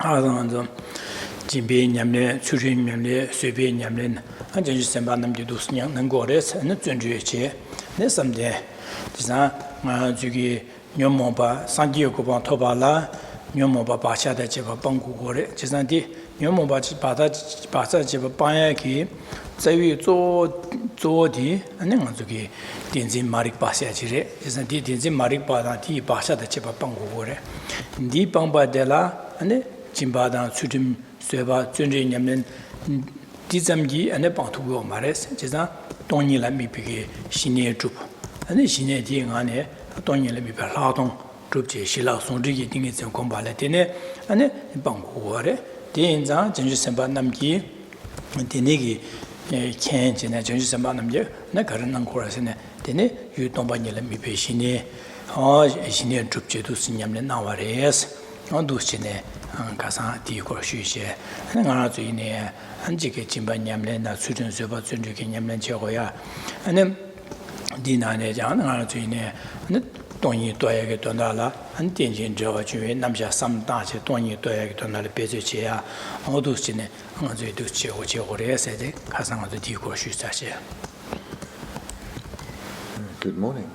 아랑도 진비 냠네 추리 냠네 쇠비 냠네 안전지 선반남지 도스냥 능고레스 는 존주에 내 섬데 지사 저기 녀모바 산지고바 토발라 녀모바 바샤다 제바 방구고레 지산디 녀모바 바사 제바 빠야기 자위 조디 아니면 저기 딘진 마릭 바샤지레 지산디 딘진 마릭 바다티 바샤다 제바 방구고레 니 방바데라 아니 진바다 수dim 쇠바 존재 냠는 디잠기 안에 방투고 말했어 제가 돈이라 미비게 신의 줍 아니 신의 뒤 안에 돈이라 미비 라동 줍지 실라 송지기 등에 좀 공부할 때네 아니 방고래 대인자 전주 선바 남기 되네기 캔지나 전주 선바 남기 나 가르는 거라서네 되네 유동반이라 미비 신의 신의 줍지도 신념는 나와레스 어두시네 가상 디고 쉬시에 하나 주인에 한지게 진반냠래나 수준 수바 준주게 냠래 저거야 아니 디나네 장 하나 주인에 돈이 또야게 돈달라 한 땡진 저거 주에 남자 삼다체 돈이 또야게 돈달을 배제지야 어두시네 하나 주이도 저거래 세대 가상도 디고 쉬사시에. Good morning.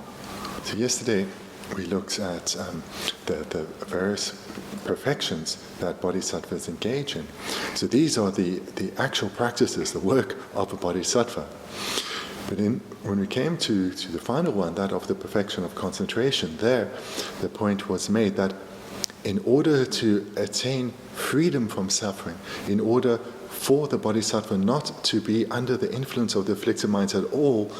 So yesterday we looked at the various perfections that bodhisattvas engage in. So these are the actual practices, the work of a bodhisattva. But when we came to the final one, that of the perfection of concentration, there the point was made that in order to attain freedom from suffering, in order for the bodhisattva not to be under the influence of the afflicted minds at all,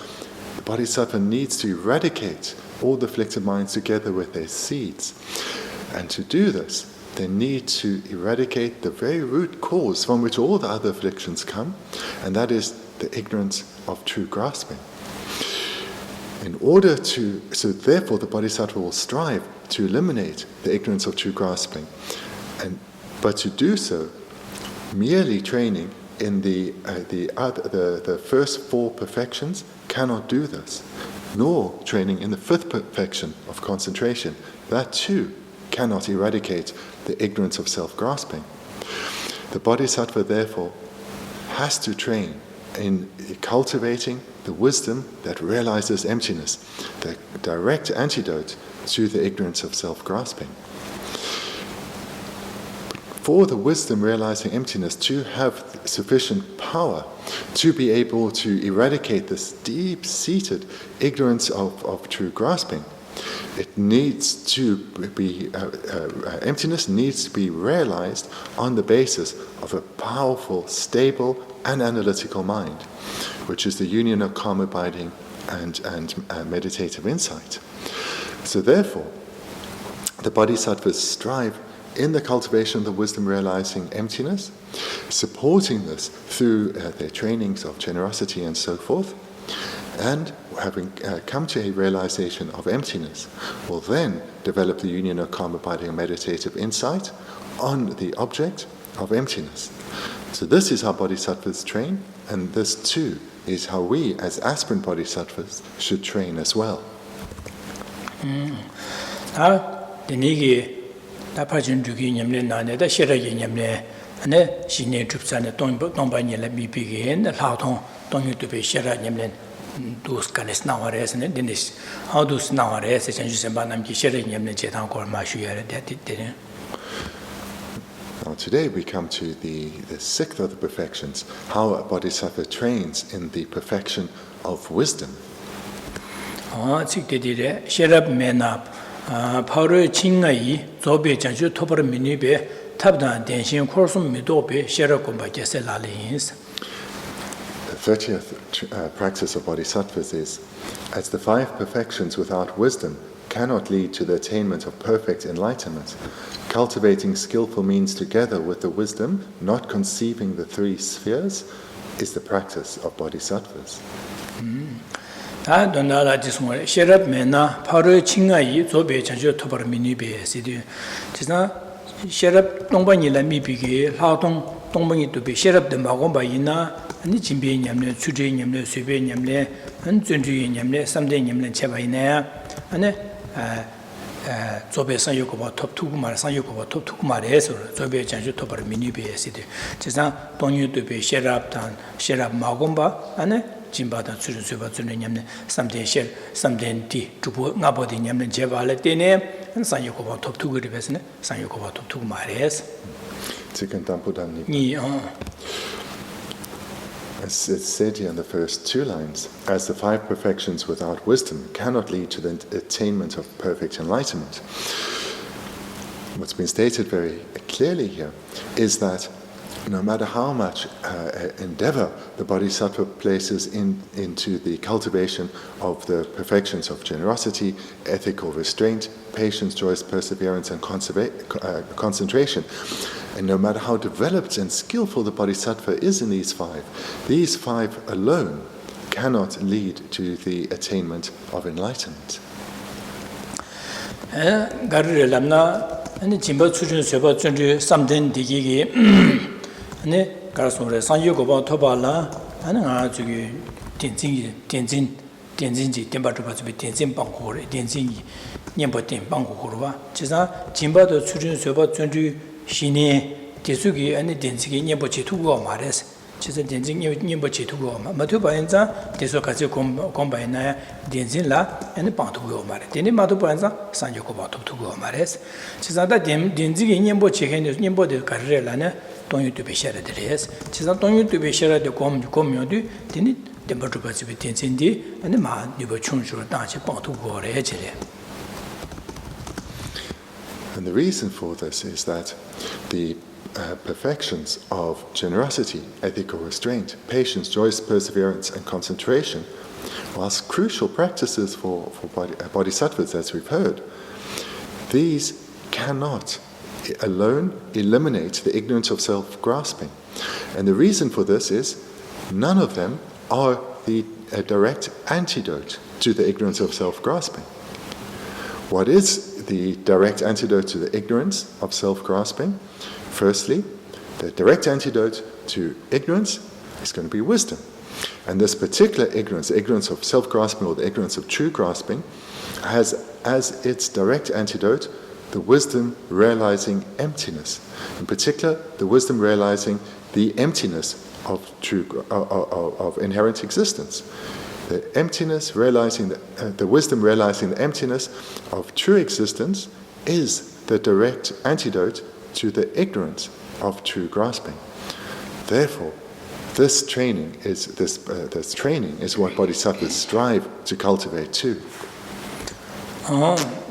the bodhisattva needs to eradicate all the afflicted minds together with their seeds. And to do this, they need to eradicate the very root cause from which all the other afflictions come, and that is the ignorance of true grasping. So therefore the bodhisattva will strive to eliminate the ignorance of true grasping, but to do so, merely training in the first four perfections cannot do this, nor training in the fifth perfection of concentration. That too cannot eradicate the ignorance of self-grasping. The bodhisattva therefore has to train in cultivating the wisdom that realizes emptiness, the direct antidote to the ignorance of self-grasping. For the wisdom realizing emptiness to have sufficient power to be able to eradicate this deep-seated ignorance of true grasping, it needs to be emptiness needs to be realized on the basis of a powerful, stable, and analytical mind, which is the union of calm abiding and meditative insight. So therefore, the bodhisattvas strive in the cultivation of the wisdom realizing emptiness, supporting this through their trainings of generosity and so forth, and having come to a realization of emptiness, will then develop the union of calm abiding and meditative insight on the object of emptiness. So this is how bodhisattvas train, and this too is how we as aspirant bodhisattvas should train as well. 나파진 주기 냠내 나네다 시라기 냠내 네 신의 줍산에 동반이라 미비게 라통 동유도베 시라 냠내 두스카네스 나와레스네 데니스 하우두스 나와레스 전주선 반남기 시라 냠내 제단 걸 마슈야레 데데. Today we come to the sixth of the perfections, how a bodhisattva trains in the perfection of wisdom. 직대디레 시랍메나 파르 칭가이 조베 장주 토벌 미니베 탑단 대신 코르숨 미도베 셰라콤바 게셀라리인스. The 30th practice of bodhisattvas is, as the five perfections without wisdom cannot lead to the attainment of perfect enlightenment, cultivating skillful means together with the wisdom, not conceiving the three spheres, is the practice of bodhisattvas. 다 돈나라 지송을 셰랍메나 파르 칭가이 조베 장주 토벌 미니베 시디 지나 셰랍 동반이라 미비게 하동 동방이 또베 셰랍데 마고바이나 아니 진비에 냠네 추제에 냠네 쇠베에 냠네 한 존주에 냠네 삼대 냠네 제바이네 아니 zobe sanyokoba top tukumar sanyokoba top tukumare so zobe janju topar minibe sidi chesa tonyu dobe sherabtan sherab magomba ane jimbada tsuru soba tsune nyamne samden sher samden ti jubo ngabodi nyamne jebale tene sanyokoba top tukuri besne sanyokoba top tukumare ni As it's said here in the first two lines, as the five perfections without wisdom cannot lead to the attainment of perfect enlightenment. What's been stated very clearly here is that no matter how much endeavor the bodhisattva places into the cultivation of the perfections of generosity, ethical restraint, patience, joy, perseverance, and concentration, and no matter how developed and skillful the bodhisattva is in these five alone cannot lead to the attainment of enlightenment. 네 가서래 상요고바 토발라 하나 저기 덴진지 덴바트바즈비 덴진 방고래 덴진이 년버된 방고고로와 제가 진바도 출연 쇠바 전주 신이 대수기 안에 덴지기 년버지 두고 말해서 제가 덴진 년버지 두고 마도 바인자 대수 같이 공바이나 덴진라 안에 방두고 말해 덴이 마도 바인자 상요고바 두고 말해서 제가 덴지기 년버지 해는 년버들 가르래라네 동유도 베셔라들에서 지상 동유도 베셔라데 공묘도 되니 덴버트바지비 텐센디 아니 마 니버 충주로 다시 방투고래 해지래. And the reason for this is that the perfections of generosity, ethical restraint, patience, joy, perseverance, and concentration, whilst crucial practices for bodhisattvas, as we've heard, these cannot alone eliminate the ignorance of self-grasping. And the reason for this is none of them are the direct antidote to the ignorance of self-grasping. What is the direct antidote to the ignorance of self-grasping? Firstly, the direct antidote to ignorance is going to be wisdom. And this particular ignorance, the ignorance of self-grasping or the ignorance of true grasping, has as its direct antidote the wisdom realizing emptiness. In particular, the wisdom realizing the emptiness of of inherent existence. The emptiness realizing the wisdom realizing the emptiness of true existence is the direct antidote to the ignorance of true grasping. Therefore, this training is what bodhisattvas strive to cultivate too.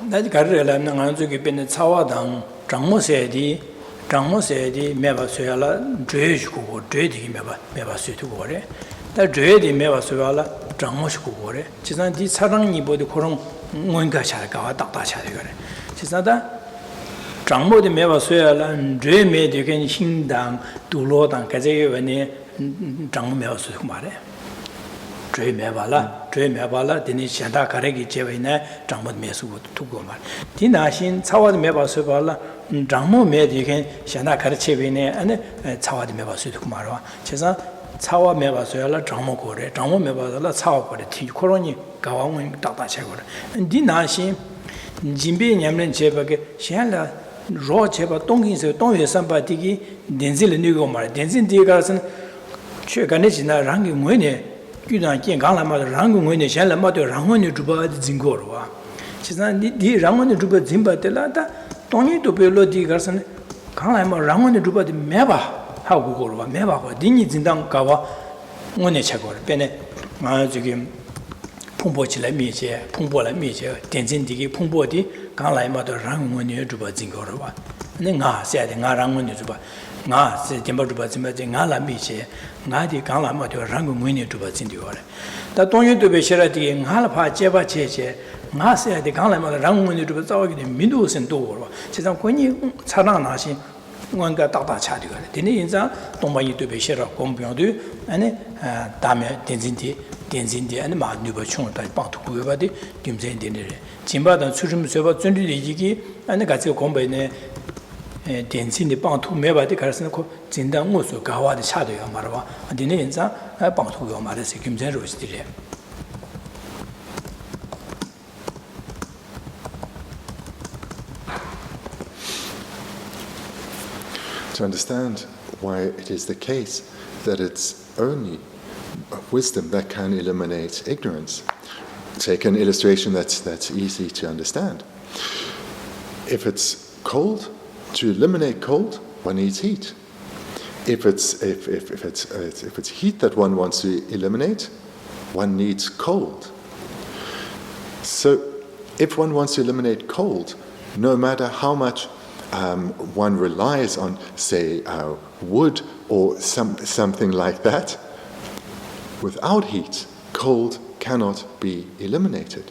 나지 가르래라 나가지고 변에 차와당 장모세디 매바서야라 죄주고 죄디 매바서도 그래. 다 죄디 매바서야라 장모시고 그래. 지산디 사랑이 보디 그런 뭔가 잘가 딱다 잘 그래. 지산다 장모디 매바서야라 죄 매디겐 신당 두로당 가제에 원에 장모 매바서고 말해. 죄 매발라 되니 현다 가래기 제외네 장못 매수고 두고 말 디나신 차와도 매바서 발라 장모 매디겐 현다 가르체베네 안에 차와도 매바서 두고 말와 제가 차와 매바서야라 장모 고래 장모 매바달라 차와 고래 티 코로니 가왕은 딱다 채고래 디나신 진비 냠는 제바게 현라 로 제바 동긴서 동회 삼바디기 덴질 니고 말 덴진 디가선 최근에 지나 랑기 뭐네 규단健康了嘛 랑궁원에 샬라마도 랑원이 주바 진고로와 지난 디 랑원이 주바 진바텔라다 동이도 별로디 가서는 강라마 랑원이 주바디 매바 하고 고로와 매바고 디니 진당 가와 원에 차고를 빼네 아 지금 풍보치라 미제 풍보라 미제 덴진디기 풍보디 강라마도 랑원이 주바 진고로와 내가 세야 nga 랑원이 주바 nga se temba rupa zimbaje nga la mi che nga di gang la ma de rang ngwe ne rupa zin de yore da tong yu de be shera di nga la pha che ba che che nga se de gang la ma rang ngwe ne rupa zaw gi de min du sen do wo che zang kun ni cha na na xin ngon ga da da cha de yore de ni yin zang dong ba yi de be shera gong biang de ane da me den zin di ane ma nu ba chung da bang tu gu ba de dim zen de ne jin ba da chu chum se ba zun de yi gi ane ga zhe gong bai ne 덴신이 방투 매바디 가르스는 고 진당 무수 가와디 차도요 말아봐 디네 인자 방투요 말해서 김전으로 시들이 to understand why it is the case that it's only wisdom that can eliminate ignorance. Take an illustration that's easy to understand. If it's cold, to eliminate cold, one needs heat. If it's heat that one wants to eliminate, one needs cold. So if one wants to eliminate cold, no matter how much one relies on, say, wood or something like that, without heat, cold cannot be eliminated.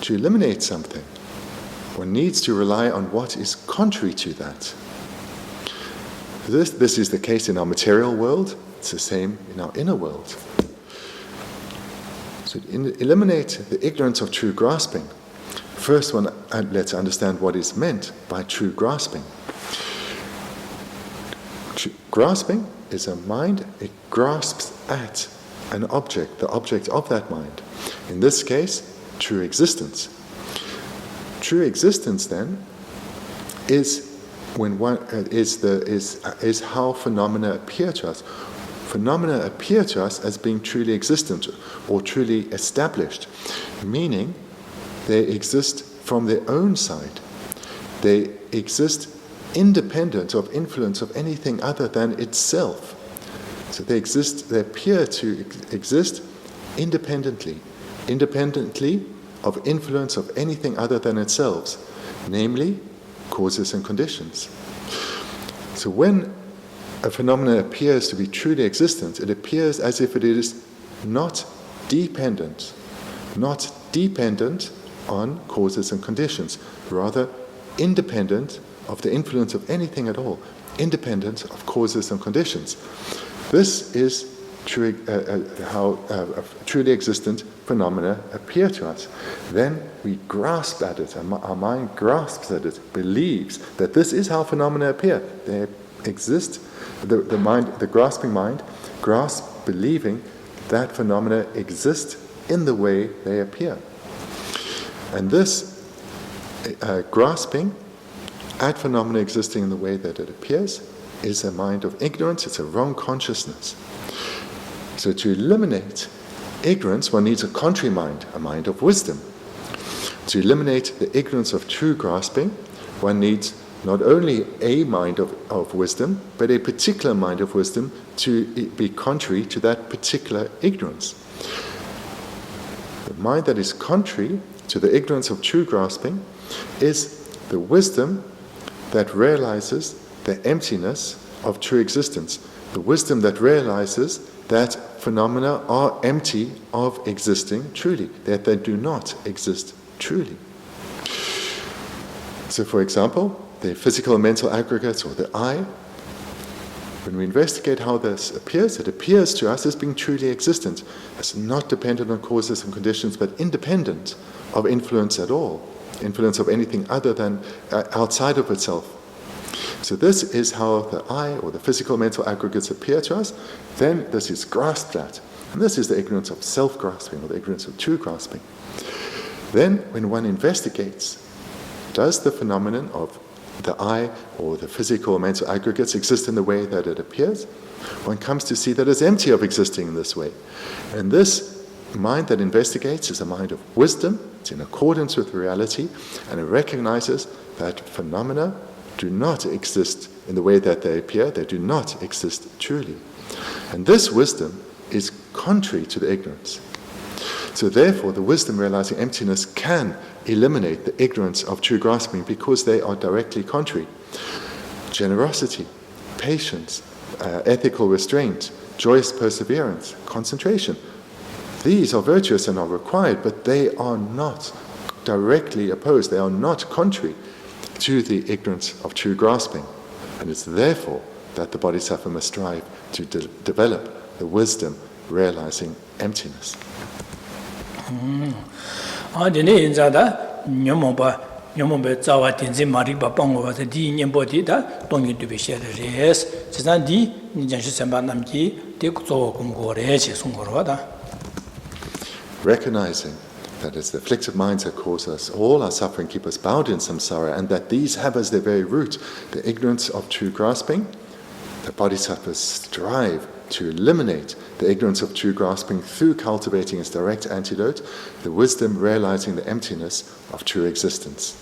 To eliminate something, one needs to rely on what is contrary to that. This is the case in our material world. It's the same in our inner world. So to eliminate the ignorance of true grasping, first let's understand what is meant by true grasping. Grasping is a mind, it grasps at an object, the object of that mind. In this case, true existence. True existence then is when one is how phenomena appear to us. Phenomena appear to us as being truly existent or truly established, meaning they exist from their own side. They exist independent of influence of anything other than itself. So they appear to exist independently of influence of anything other than itself, namely causes and conditions. So when a phenomenon appears to be truly existent, it appears as if it is not dependent on causes and conditions, rather independent of the influence of anything at all, independent of causes and conditions. This is how truly existent phenomena appear to us. Then we grasp at it, and our mind grasps at it, believes that this is how phenomena appear. They exist. The grasping mind grasps, believing that phenomena exist in the way they appear. And this grasping at phenomena existing in the way that it appears is a mind of ignorance. It's a wrong consciousness. So to eliminate ignorance, one needs a contrary mind, a mind of wisdom. To eliminate the ignorance of true grasping, one needs not only a mind of wisdom, but a particular mind of wisdom to be contrary to that particular ignorance. The mind that is contrary to the ignorance of true grasping is the wisdom that realizes the emptiness of true existence, the wisdom that realizes that phenomena are empty of existing truly, that they do not exist truly. So, for example, the physical and mental aggregates, or the I, when we investigate how this appears, it appears to us as being truly existent, as not dependent on causes and conditions, but independent of influence at all, influence of anything other than outside of itself. So this is how the I, or the physical mental aggregates, appear to us. Then this is grasped at. And this is the ignorance of self-grasping, or the ignorance of true grasping. Then, when one investigates, does the phenomenon of the I, or the physical or mental aggregates, exist in the way that it appears? One comes to see that it's empty of existing in this way. And this mind that investigates is a mind of wisdom. It's in accordance with reality, and it recognizes that phenomena do not exist in the way that they appear. They do not exist truly. And this wisdom is contrary to the ignorance. So therefore, the wisdom realizing emptiness can eliminate the ignorance of true grasping, because they are directly contrary. Generosity, patience, ethical restraint, joyous perseverance, concentration. These are virtuous and are required, but they are not directly opposed. They are not contrary to the ignorance of true grasping. And it's therefore that the bodhisattva must strive to develop the wisdom realizing emptiness. Recognizing that is, the afflictive minds that cause us all our suffering, keep us bound in samsara, and that these have as their very root the ignorance of true grasping, the bodhisattvas strive to eliminate the ignorance of true grasping through cultivating its direct antidote, the wisdom realizing the emptiness of true existence.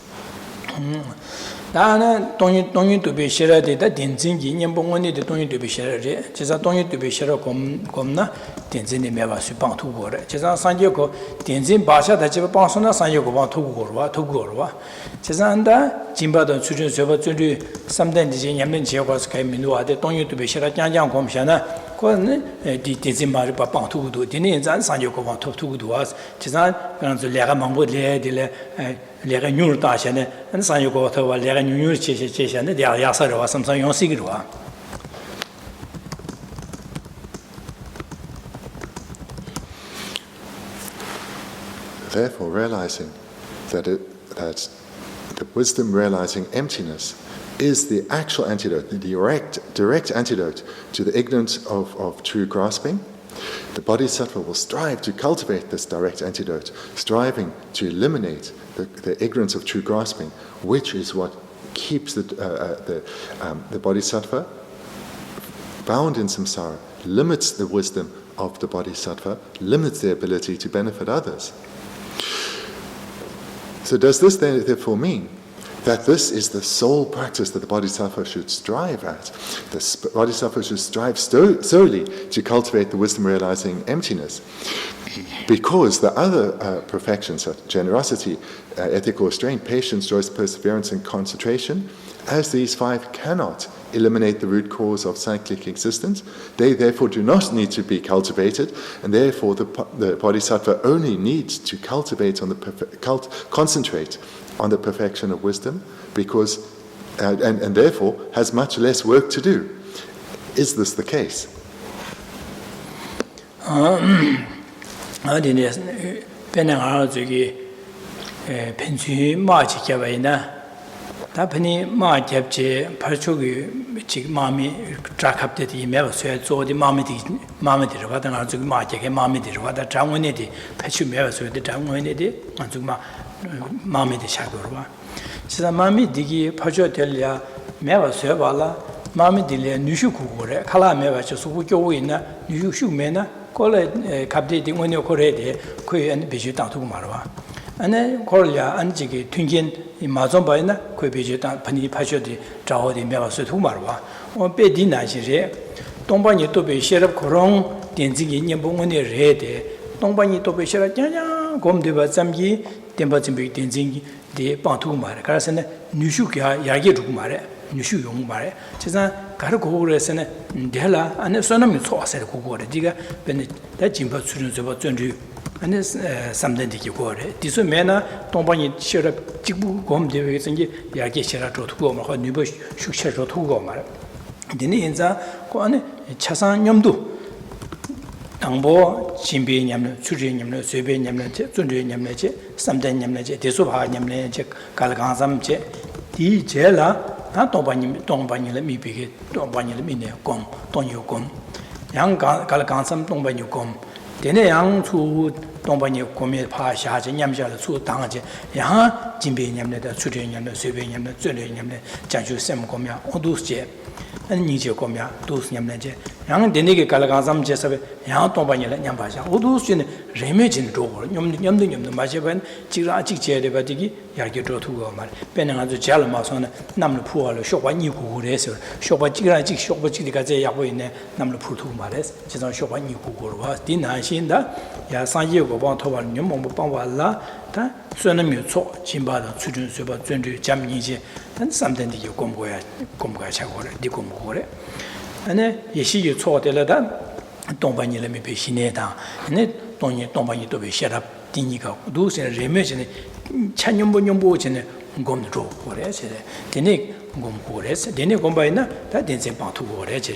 나는 동이 또 비셔라데다 딘진기 년봉원이데 동이 또 비셔라데 제가 동이 또 비셔라 검나 딘진이 매바수 방투고래 제가 산지고 딘진 바샤다 집 방선나 산지고 방투고고와 투고고와 제가 한다 진바도 수준 저버 준비 3단 디진 냠는 지역과서 개민도와데 동이 또 비셔라 짱짱 검샤나 그거는 딘진 마르 방투고도 디네 잔 산지고 방투고도와 제가 그런 레가 망보레딜레 레가 뉴르 다샤네 안 산지고 더 레가 뉴르 제제제샤네 야야서와 삼성 용식이로와 Therefore, realizing that the wisdom realizing emptiness is the actual antidote, the direct antidote to the ignorance of true grasping, the bodhisattva will strive to cultivate this direct antidote, striving to eliminate the ignorance of true grasping, which is what keeps the bodhisattva bound in samsara, limits the wisdom of the bodhisattva, limits their ability to benefit others. So does this therefore mean that this is the sole practice that the bodhisattva should strive at? The bodhisattva should strive solely to cultivate the wisdom realizing emptiness, because the other perfections, generosity, ethical restraint, patience, joyous perseverance, and concentration, as these five cannot eliminate the root cause of cyclic existence, they therefore do not need to be cultivated, and therefore the bodhisattva only needs to cultivate concentrate on the perfection of wisdom, because and therefore has much less work to do. Is this the case? 다분히 마ገብ제 발초기 지금 마음이 작합되디 매워서야 저디 마음이 들어가다 아주 마ገብ에 마음이 들어가다 장원에디 배추 매워서야 장원에디 아주 마음이 되샤고와 진짜 마음이 되기 파져 될야 매워서야 발라 마음이 들려 누슈고래 칼라 매워서 수고교 있나 누슈매나 콜에 갑데디 원이 코레데 그에 비주 당투고 말와 안에 콜야 안지기 튕긴 이 마존바이나 코비지다 판이 파셔디 자오디 매와서 투마르와 베디나시레 동반이 또 베셔럽 그런 덴지기 년봉원에 레데 동반이 또 베셔라 냐냐 곰데바 잠기 덴바짐비 덴지기 데 방투마르 가라서네 뉴슈가 야게 두고 말해 뉴슈 용 말해 제가 가르고 그래서는 데라 안에 선음이 소화세 고고래 네가 베네 다 짐바 수준 저버 전주 안에 삼단디기 고래 디소 메나 동반이 시럽 직부 검되게 생기 야게 시라도 두고 뭐 뉴버 슈셔도 두고 말 근데 인자 그 안에 차상 염도 당보 진비 냠는 수리 냠는 쇠배 냠는 존재 냠는 삼단 냠는 대소바 냠는 갈강삼제 디 제라 다 동반이를 미비게 동반이를 미네 공 동요공 양 갈강삼 동반요공 데네 양수 동반이 고메 파샤지 냠샤를 수 당하지 양 진비 냠네다 수리 냠네 쇠배 냠네 존재 냠네 장주 셈 고며 오두스제 니제 고며 두스 냠네제 양 데네게 갈강삼 제섭에 양 동반이를 냠바샤 오두스는 레메진 도고 냠도 마제반 지라 직제데 바디기 야게 도투고 말 배는 아주 잘 마서는 남을 부어로 쇼바니 구구래서 쇼바 지라 직 쇼바 지리가 제 야고 있네 남을 부투고 말해서 지선 쇼바니 구구로 와 디나신다 야 상예고 방 토발 냠몽 방발라 다 수는 초 진바다 수준 수바 전주 잠니지 단 삼단디 공고야 차고래 디 공고래 안에 예시기 초되려다 동반이를 미비 시내다 안에 동반이 또 베셔랍 띵이가 두세 레메진에 찬년본년보진에 곰도 고래세 데네 곰고래세 데네 곰바이나 다 덴세 방투 고래제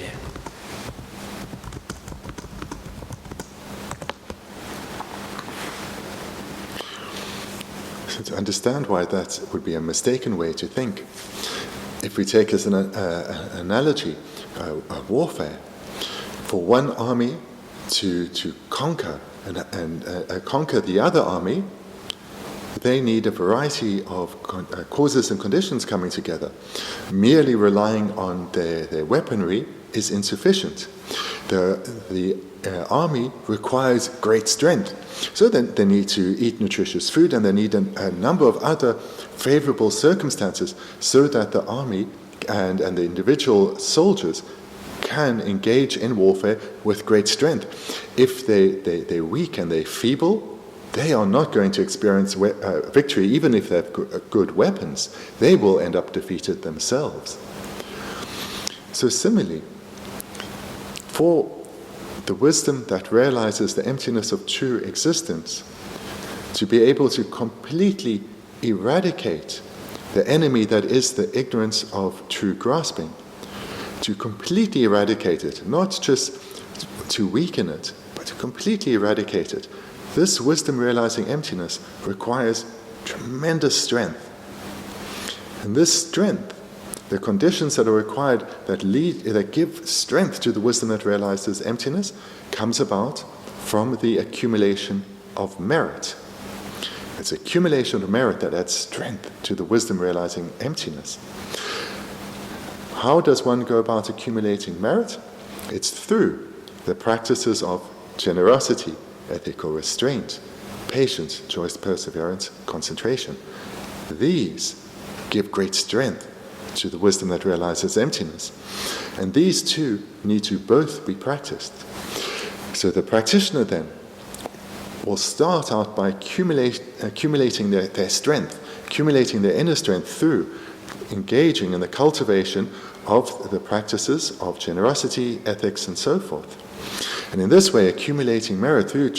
So to understand why that would be a mistaken way to think, if we take as an analogy a warfare, for one army to conquer and conquer the other army, they need a variety of causes and conditions coming together. Merely relying on their weaponry is insufficient. The army requires great strength. So then they need to eat nutritious food, and they need a number of other favorable circumstances so that the army and the individual soldiers can engage in warfare with great strength. If they're weak and they're feeble, they are not going to experience victory. Even if they have good weapons, they will end up defeated themselves. So similarly, for the wisdom that realizes the emptiness of true existence, to be able to completely eradicate the enemy that is the ignorance of true grasping, to completely eradicate it, not just to weaken it, but to completely eradicate it, this wisdom realizing emptiness requires tremendous strength. And this strength, the conditions that are required that give strength to the wisdom that realizes emptiness, comes about from the accumulation of merit. It's accumulation of merit that adds strength to the wisdom realizing emptiness. How does one go about accumulating merit? It's through the practices of generosity, ethical restraint, patience, choice, perseverance, concentration. These give great strength to the wisdom that realizes emptiness. And these two need to both be practiced. So the practitioner then will start out by accumulating their strength, accumulating their inner strength through engaging in the cultivation of the practices of generosity, ethics, and so forth. And in this way, accumulating merit through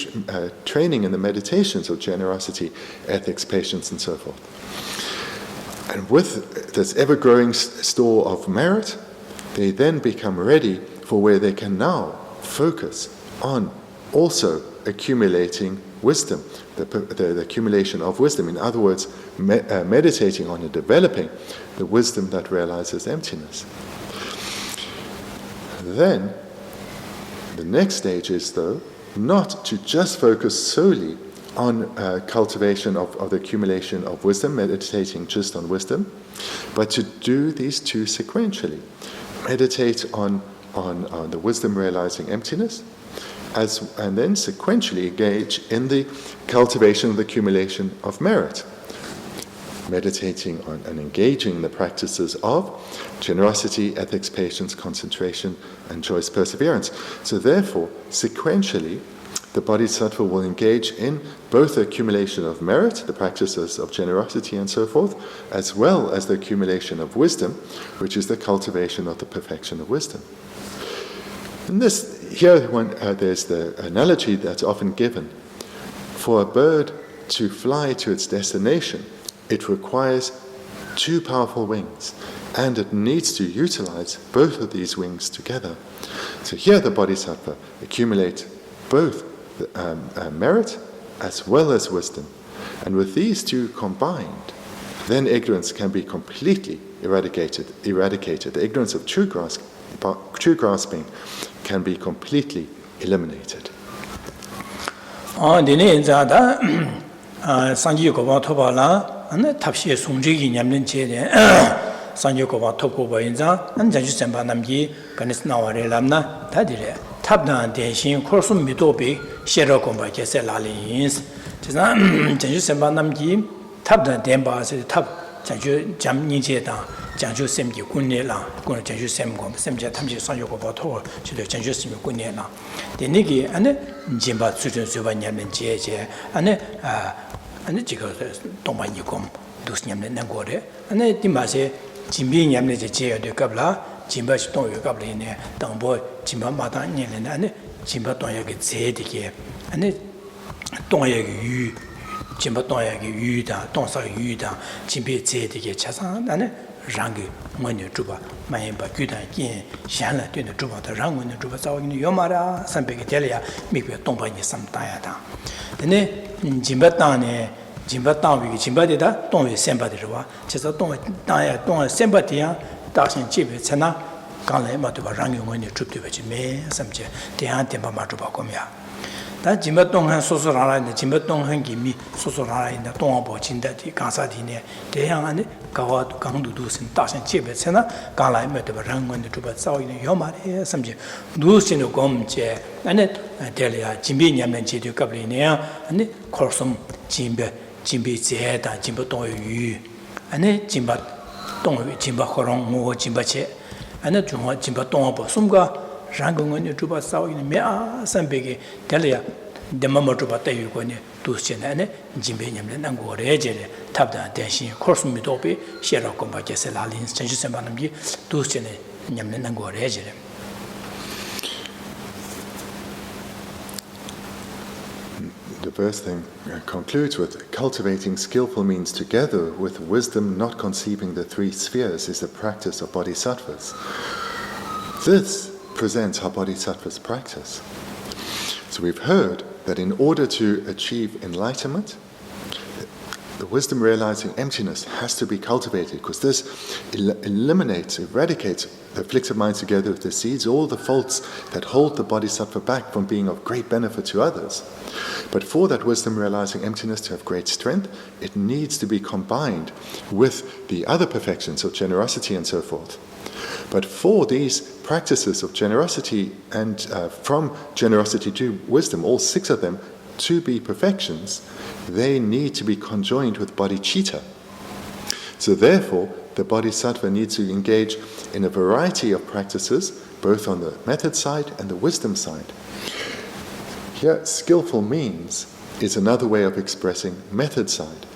training in the meditations of generosity, ethics, patience, and so forth. And with this ever-growing store of merit, they then become ready for where they can now focus on also accumulating wisdom, the accumulation of wisdom. In other words, meditating on and developing the wisdom that realizes emptiness. Then, the next stage is, though, not to just focus solely on cultivation of the accumulation of wisdom, meditating just on wisdom, but to do these two sequentially. Meditate on the wisdom realizing emptiness, and then sequentially engage in the cultivation of the accumulation of merit. Meditating on and engaging in the practices of generosity, ethics, patience, concentration, and choice, perseverance. So therefore, sequentially, the bodhisattva will engage in both the accumulation of merit, the practices of generosity and so forth, as well as the accumulation of wisdom, which is the cultivation of the perfection of wisdom. And there's the analogy that's often given. For a bird to fly to its destination, it requires two powerful wings, and it needs to utilize both of these wings together. So here the bodhisattva accumulates both merit as well as wisdom. And with these two combined, then ignorance can be completely eradicated. The ignorance of true grasping can be completely eliminated. 탑시에 송지기 냠는 제대 산요고바 톱고바 인자 안자주 sem바 남기 가네스 나와레 람나 다디레 탑단 대신 코르숨 미도비 셰러고바 게셀라린스 지나 자주 sem바 남기 탑단 덴바세 탑 자주 잠니제다 자주 셈기 군내라 군 자주 셈고 셈제 탐지 산요고바 토 지도 자주 셈이 군내라 데니기 안에 짐바 수준 수바 냠는 제제 안에 아니 지금 동반이 kom 도스냠네 난고래 아니 디마세 진비 냠네 제야 되 갑라 진바시 동요 갑리네 당보 진바 마다 녀네 아니 진바 동야게 제디게 아니 동야게 유 진바 동야게 유다 동사 유다 진비 제디게 차상 아니 랑게 뭐냐 주바 마이바 규다 긴 샹라 되는 주바다 랑원의 주바 자오기는 요마라 삼백이 될이야 미국의 동반이 삼다야다 근데 진바땅에 진바땅이 진바되다 동의 셈바들와 그래서 동의 땅에 동의 셈바디야 다신 집에 전화 강래 맞도 랑용원의 주도베지 매 삼제 대한 템바 맞도 바꾸면 다 짐바 동한 소소라라인데 짐바 동한 김이 소소라라인데 동아보 진다디 가사디네 대양안에 가와도 강도도 신 다신 집에서나 가라이 메드바 랑원도 주바 싸우는 요마레 섬지 누신의 검제 안에 델리아 짐비냐면 제도 갑리네야 안에 콜섬 짐비 제다 짐바 동유 안에 짐바 동유 짐바 호롱 모 짐바체 안에 중화 짐바 동아보 숨가 랑공은 주바 싸우는 메아 삼베게 델리아 데마모 주바 때유고네 두시나네 짐베냠네 난고레제레 탑다 대신 코스미도비 셰라고 바게세 라린 전주선반음기 두시네 냠네 난고레제레 The verse then concludes with cultivating skillful means together with wisdom, not conceiving the three spheres, is the practice of bodhisattvas. This presents how bodhisattvas practice. So we've heard that in order to achieve enlightenment, the wisdom realizing emptiness has to be cultivated, because this eliminates, eradicates the afflicted mind together with the seeds, all the faults that hold the bodhisattva back from being of great benefit to others. But for that wisdom realizing emptiness to have great strength, it needs to be combined with the other perfections of generosity and so forth. But for these practices of generosity and from generosity to wisdom, all six of them, to be perfections, they need to be conjoined with bodhicitta. So therefore, the bodhisattva needs to engage in a variety of practices, both on the method side and the wisdom side. Here, skillful means is another way of expressing method side.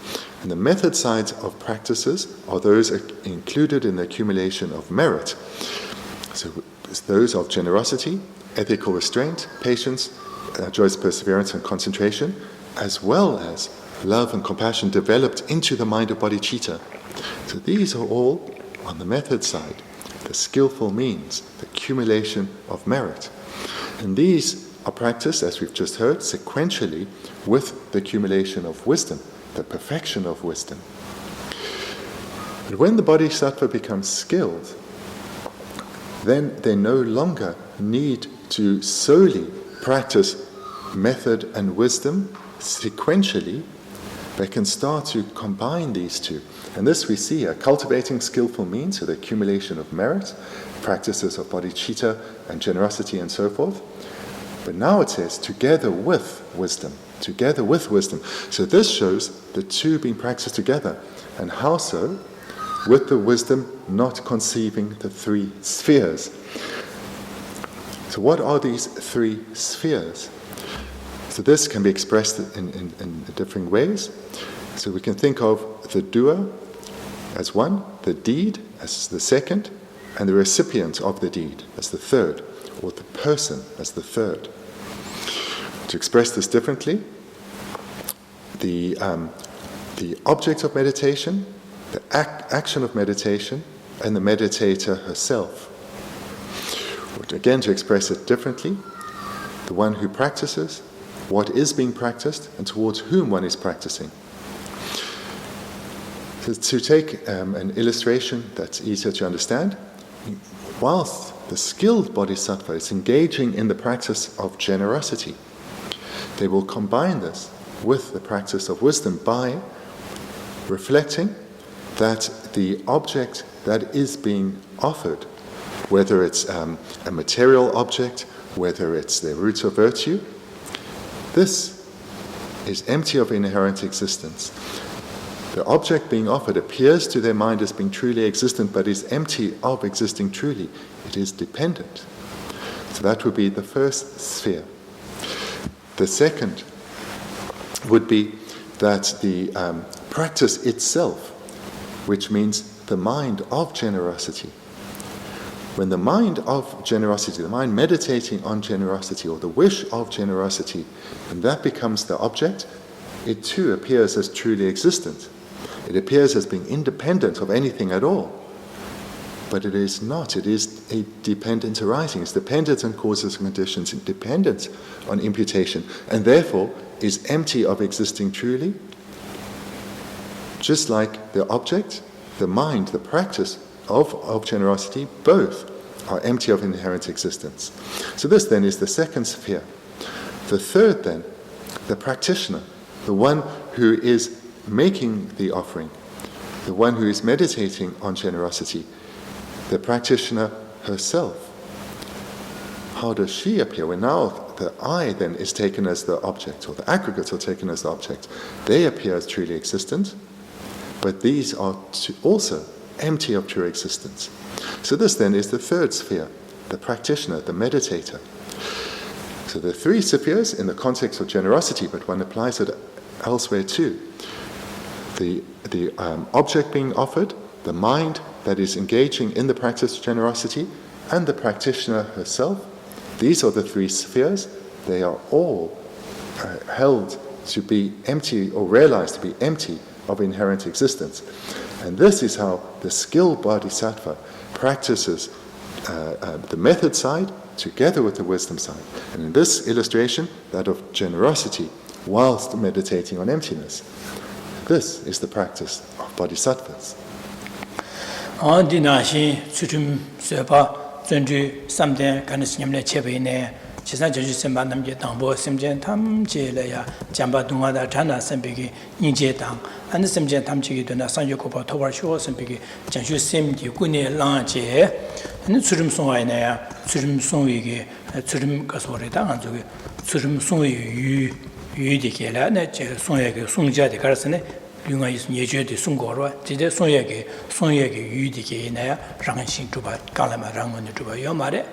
And the method sides of practices are those included in the accumulation of merit. So it's those of generosity, ethical restraint, patience, joyous perseverance and concentration, as well as love and compassion developed into the mind of bodhicitta. So these are all on the method side, the skillful means, the accumulation of merit. And these are practiced, as we've just heard, sequentially with the accumulation of wisdom, the perfection of wisdom. But when the bodhisattva becomes skilled, then they no longer need to solely practice method and wisdom sequentially. They can start to combine these two. And this we see cultivating skillful means, so the accumulation of merit, practices of bodhicitta and generosity and so forth. But now it says, together with wisdom. Together with wisdom. So this shows the two being practiced together. And how so? With the wisdom not conceiving the three spheres. So what are these three spheres? So this can be expressed in different ways. So we can think of the doer as one, the deed as the second, and the recipient of the deed as the third, or the person as the third. To express this differently, the object of meditation, the action of meditation, and the meditator herself. Or again, to express it differently, the one who practices, what is being practiced, and towards whom one is practicing. So to take an illustration that's easier to understand, whilst the skilled bodhisattva is engaging in the practice of generosity, they will combine this with the practice of wisdom by reflecting that the object that is being offered, whether it's a material object, whether it's the roots of virtue, this is empty of inherent existence. The object being offered appears to their mind as being truly existent, but is empty of existing truly. It is dependent. So that would be the first sphere. The second would be that the practice itself, which means the mind of generosity. When the mind of generosity, the mind meditating on generosity, or the wish of generosity, and that becomes the object, it too appears as truly existent. It appears as being independent of anything at all. But it is not. It is a dependent arising. It's dependent on causes and conditions, dependent on imputation, and therefore is empty of existing truly. Just like the object, the mind, the practice of generosity, both are empty of inherent existence. So this then is the second sphere. The third then, the practitioner, the one who is making the offering, the one who is meditating on generosity, the practitioner herself. How does she appear? Well, now the I then is taken as the object, or the aggregates are taken as the object. They appear as truly existent, but these are also empty of true existence. So this then is the third sphere, the practitioner, the meditator. So the three spheres in the context of generosity, but one applies it elsewhere too. The object being offered, the mind that is engaging in the practice of generosity, and the practitioner herself. These are the three spheres. They are all held to be empty, or realized to be empty of inherent existence. And this is how the skilled bodhisattva practices the method side together with the wisdom side. And in this illustration, that of generosity whilst meditating on emptiness. This is the practice of bodhisattvas. Chisan Jeju Semba Namje Tangbo Semjen Tam Che Laya Jamba Dunga Da Chana Sempiki Ninje Tang and Semjen Tam Chigi Duna Sanjo Kopa Tobar Shuo Sempiki Janshu Semji Gune Lang Che and Tsurim Songa Naya Tsurim Songi Tsurim Kasore Tang Anzuki Tsurim Songi Yu Dikela Net Songa Songja de Karsane Lunga is Yeju de Sungorwa Tide Songa Yu Dikena Rangshin Tuba Kalama Rangon Tuba Yomare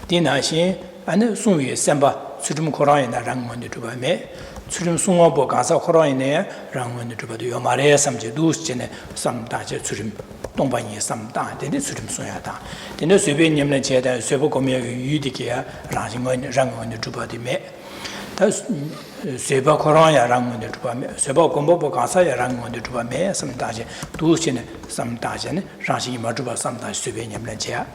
Dinashin and Sungi Samba, Surum Korana Rangon to me, Surum Sungabo Gaza Korana, Rangon to the Yomare, some Jedus, some Daja Surim, Tombani, some Dan, then it's Surim Soyata. Then the Subinium Cheta, Sebocomia, Udikia, Rangon to the me. Thus Seba Korana Rangon to me, Sebocombo Gaza Rangon to me, some Daja, Dusin, some Dajan, Rashi Majuba, sometimes Subinium Chair.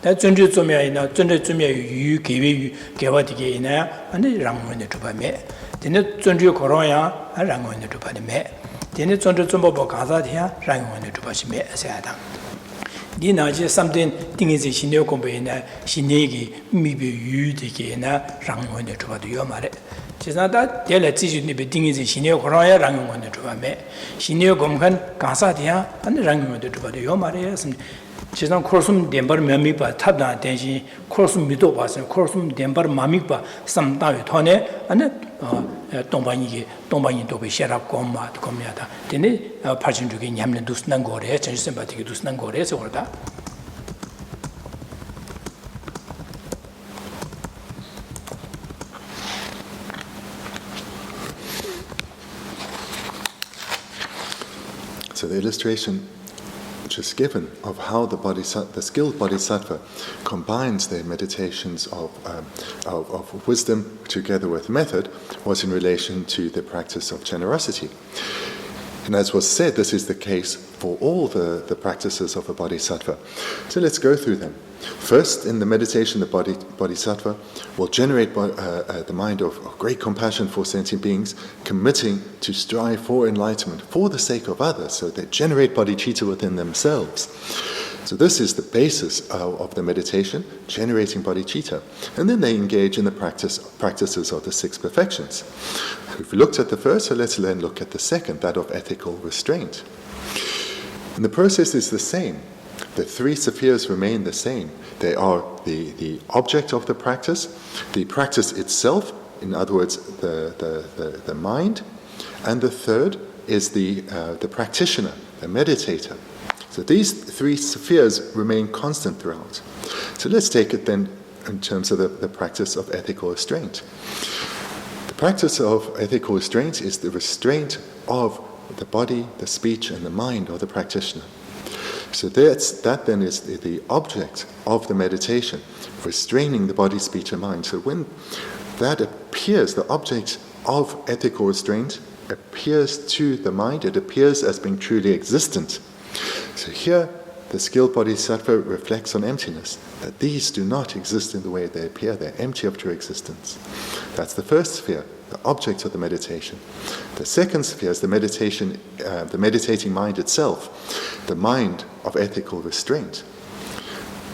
That Zunju Zumia in a Zunju Zumia Yu Kiwi Gavati in a and the Rangon to Pame. Then the Zunju Koroya, a Rangon to Pame. Then the Zunju Zumbo Gazatia, Rangon to Pashme, Sada. Dinaji something things is Shinio Combina, Shinegi, maybe Yu Dikina, Rangon to Yomare. She's not that, they'll let you be things in Shinio Koroya, Rangon to Pame. Shinio Gomkan, Gazatia, and the Rangon to Yomare. 지상 코르숨 덴버 메미바 탑다 대신 코르숨 미도 봐서 코르숨 덴버 마미바 삼다위 토네 안에 동반이 도비 셔랍 고마 고미하다 되네 파진주기 냠는 두스난 거래 전신 바티기 두스난 거래서 그러다 So the illustration just given of how the skilled bodhisattva combines their meditations of wisdom together with method was in relation to the practice of generosity. And as was said, this is the case for all the practices of a bodhisattva. So let's go through them. First, in the meditation, the bodhisattva will generate the mind of great compassion for sentient beings, committing to strive for enlightenment for the sake of others, so they generate bodhicitta within themselves. So this is the basis of the meditation, generating bodhicitta. And then they engage in the practices of the six perfections. We've looked at the first, so let's then look at the second, that of ethical restraint. And the process is the same. The three spheres remain the same. They are the object of the practice itself, in other words, the mind, and the third is the practitioner, the meditator. So these three spheres remain constant throughout. So let's take it then in terms of the practice of ethical restraint. The practice of ethical restraint is the restraint of the body, the speech, and the mind of the practitioner. So that then is the object of the meditation, restraining the body, speech, and mind. So when that appears, the object of ethical restraint appears to the mind, it appears as being truly existent. So here, the skilled bodhisattva reflects on emptiness, that these do not exist in the way they appear, they're empty of true existence. That's the first sphere, the object of the meditation. The second sphere is the meditating mind itself, the mind of ethical restraint.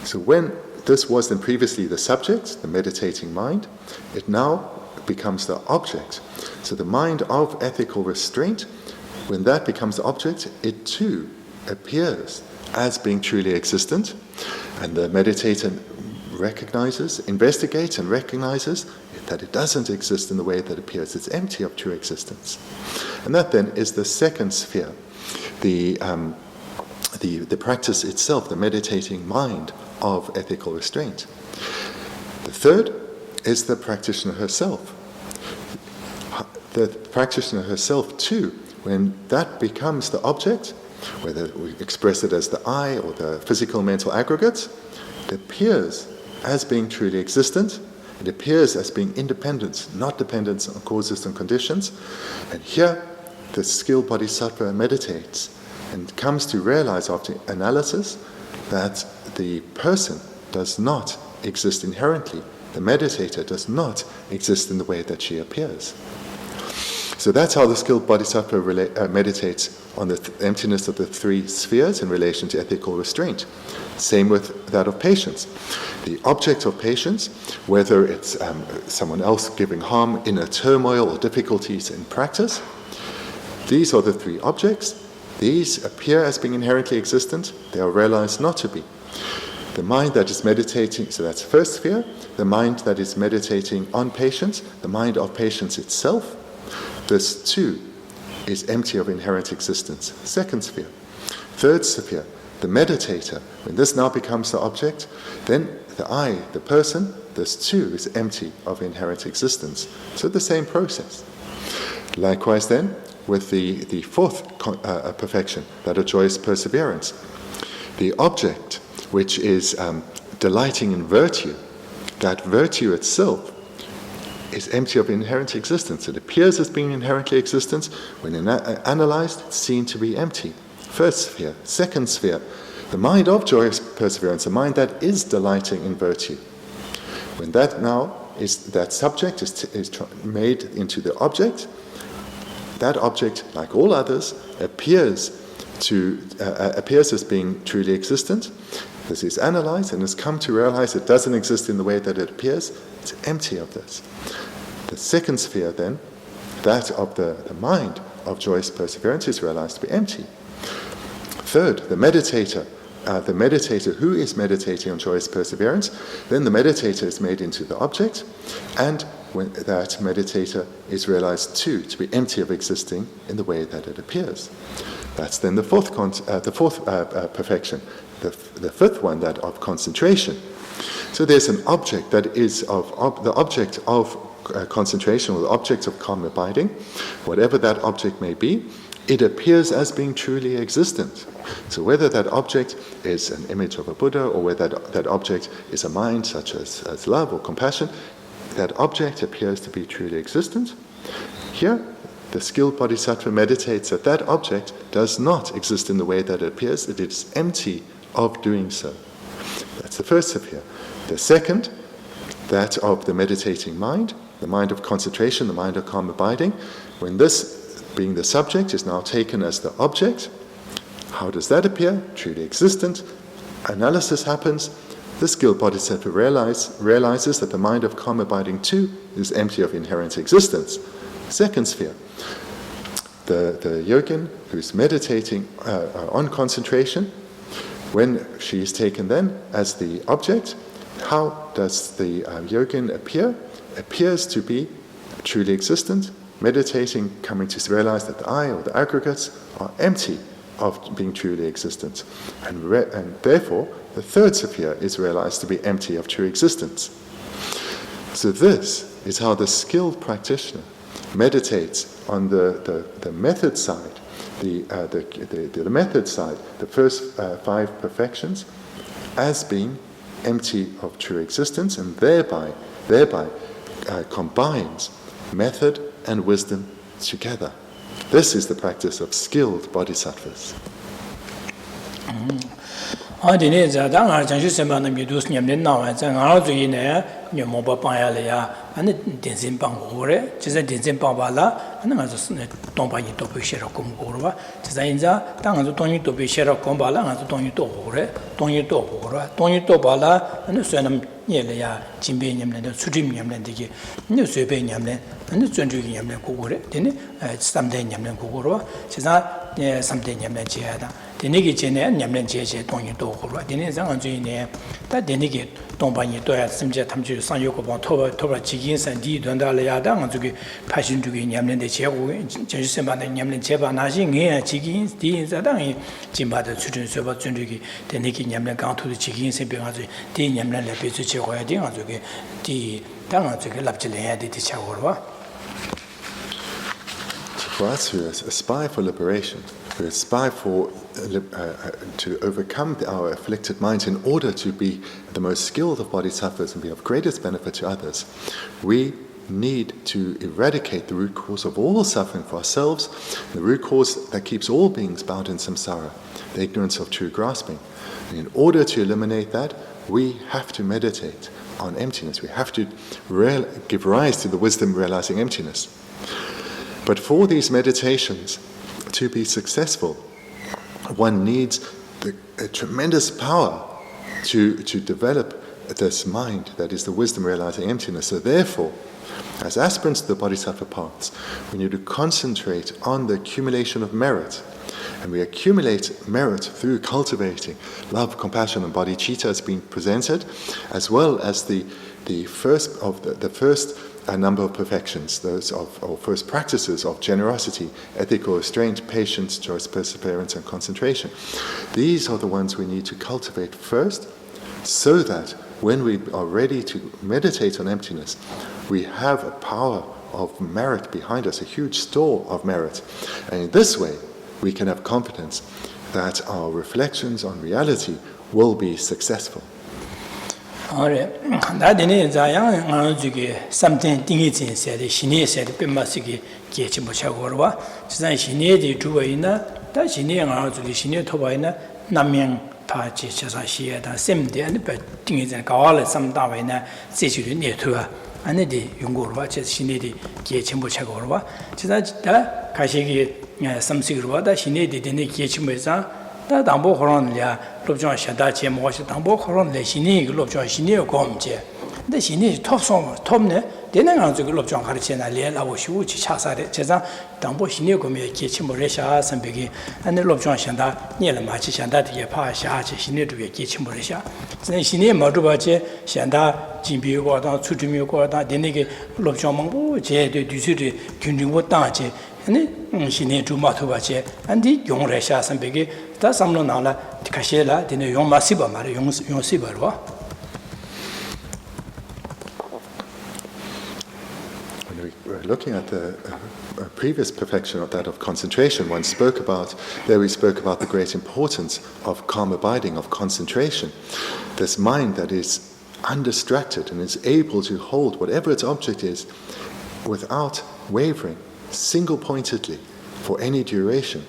So when this was then previously the subject, the meditating mind, it now becomes the object. So the mind of ethical restraint, when that becomes the object, it too appears as being truly existent, and the meditator investigates and recognizes that it doesn't exist in the way that appears. It's empty of true existence. And that then is the second sphere, the practice itself, the meditating mind of ethical restraint. The third is the practitioner herself. The practitioner herself too, when that becomes the object, whether we express it as the I or the physical mental aggregates, it appears as being truly existent. It appears as being independent, not dependent on causes and conditions. And here, the skilled bodhisattva meditates and comes to realize after analysis that the person does not exist inherently. The meditator does not exist in the way that she appears. So that's how the skilled bodhisattva meditates on the emptiness of the three spheres in relation to ethical restraint. Same with that of patience. The object of patience, whether it's someone else giving harm, inner turmoil, or difficulties in practice, these are the three objects. These appear as being inherently existent. They are realized not to be. The mind that is meditating, so that's the first sphere, the mind that is meditating on patience, the mind of patience itself, this too is empty of inherent existence. Second sphere. Third sphere, the meditator, when this now becomes the object, then the I, the person, this too is empty of inherent existence. So the same process. Likewise then, with the fourth perfection, that of joyous perseverance. The object, which is delighting in virtue, that virtue itself is empty of inherent existence. It appears as being inherently existent. When analyzed, it's seen to be empty. First sphere. Second sphere, the mind of joyous perseverance, a mind that is delighting in virtue. When that now is, that subject is made into the object, that object, like all others, appears as being truly existent. This is analyzed and has come to realize it doesn't exist in the way that it appears. It's empty of this. The second sphere then, that of the mind of joyous perseverance, is realized to be empty. Third, the meditator who is meditating on joyous perseverance, then the meditator is made into the object, and when that meditator is realized too to be empty of existing in the way that it appears. That's then the fourth perfection. The fifth one, that of concentration. So there's an object that is the object of concentration, or the object of calm abiding. Whatever that object may be, it appears as being truly existent. So whether that object is an image of a Buddha, or whether that object is a mind such as love or compassion, that object appears to be truly existent. Here, the skilled bodhisattva meditates that that object does not exist in the way that it appears. It is empty of doing so. That's the first sphere. The second, that of the meditating mind, the mind of concentration, the mind of calm abiding. When this, being the subject, is now taken as the object, how does that appear? Truly existent. Analysis happens. The skilled bodhisattva realizes that the mind of calm abiding too is empty of inherent existence. Second sphere. The yogin who's meditating on concentration, when she is taken then as the object, how does the yogin appear? Appears to be truly existent, meditating, coming to realize that the I, or the aggregates, are empty of being truly existent. And therefore, the third sphere is realized to be empty of true existence. So this is how the skilled practitioner meditates on the method side, the method side, the first five perfections, as being empty of true existence, and thereby combines method and wisdom together. This is the practice of skilled bodhisattvas. Dine Zadang are Janjuseman and Budus Yamlin now, and Zangarazuine, Yamoba Payalea, and the Denzin Bangore, Chesa Denzin Pabala, and another Tompani to be share of Kumgora, Chesainza, Tangan Tony to be share of Kombala, and Tony to Hore, Tony to Hora, Tony to Bala, and the Sunam Yelea, Jimbe Yamland, Sujim Yamlandiki, New Sube Yamland, and the Junju Yamland Kugore, then someday Yamland Kugoro, Chesa, someday Yamland Chiada. Denigi Jene and Yamlan Geshe Tony Dogora, Denizan Jene, that Denigi Tompani Doya, Simja Tamju, San Yoko, Toba Chickens and D. Dondalaya, Danzuki, Passion to Yamlan de Chebu, Jesuseman and Yamlan Cheba, Najing here, Chickens, D. Zadang, Jimba, the children server Junduki, Denigi Yamlan gone to the chickens and Bianzi, D. Yamlan Lepizu Chewa, Dianzuki, D. Danzuki, Lapchile, the Chawara. For us who aspire for liberation, who aspire for to overcome our afflicted minds in order to be the most skilled of bodhisattvas and be of greatest benefit to others, we need to eradicate the root cause of all suffering for ourselves, the root cause that keeps all beings bound in samsara, the ignorance of true grasping. And in order to eliminate that, we have to meditate on emptiness. We have to give rise to the wisdom realizing emptiness. But for these meditations to be successful, one needs a tremendous power to develop this mind that is the wisdom realizing emptiness. So therefore, as aspirants to the bodhisattva paths, we need to concentrate on the accumulation of merit. And we accumulate merit through cultivating love, compassion, and bodhicitta as being presented, as well as the first number of perfections, those or first practices of generosity, ethical restraint, patience, choice, perseverance, and concentration. These are the ones we need to cultivate first, so that when we are ready to meditate on emptiness, we have a power of merit behind us, a huge store of merit. And in this way, we can have confidence that our reflections on reality will be successful. Dadine Zayang something thingy said, Shine said, Pimasiki, Getchimuchagorwa, Zan Shine de Juaina, that Shine and Shine Tobaina, Naming Tachi Chasashia, and same day, and the things and Kawala, some Davina, Situ near to her, and the Yungurwa, Shine de Getchimuchagorwa, Chizaj, Kashiki, some Sigurwa, Shine did the Getchimuza. Dambo Horonlia, Lobjong Shadache, Mosh, Dambo Horon, the Shini, Lobjong Shini, Gomje. The Shini top song, Tomne, didn't answer Lobjong Harchena, Lela, Shuchi Chasare, Chesa, Dambo Shini, Gome, Kitchimoresha, and Begi, and the Lobjong Shanda, near the Machi Shanda, Yapa, Shachi, Shini to be Kitchimoresha. Then Shini, Madubache, Shanda, Jimbi Gorda, Tsutumi Gorda, Denege, Lobjong Mongo, J, the Dusuri, Kundu Dache, and she need to Matubache, and the young Reshas and Begi, that's some Nala, Kashela, the young Masiba, young Sibarwa. When we were looking at the previous perfection of that of concentration, we spoke about the great importance of calm abiding, of concentration. This mind that is undistracted and is able to hold whatever its object is without wavering, single-pointedly, for any duration.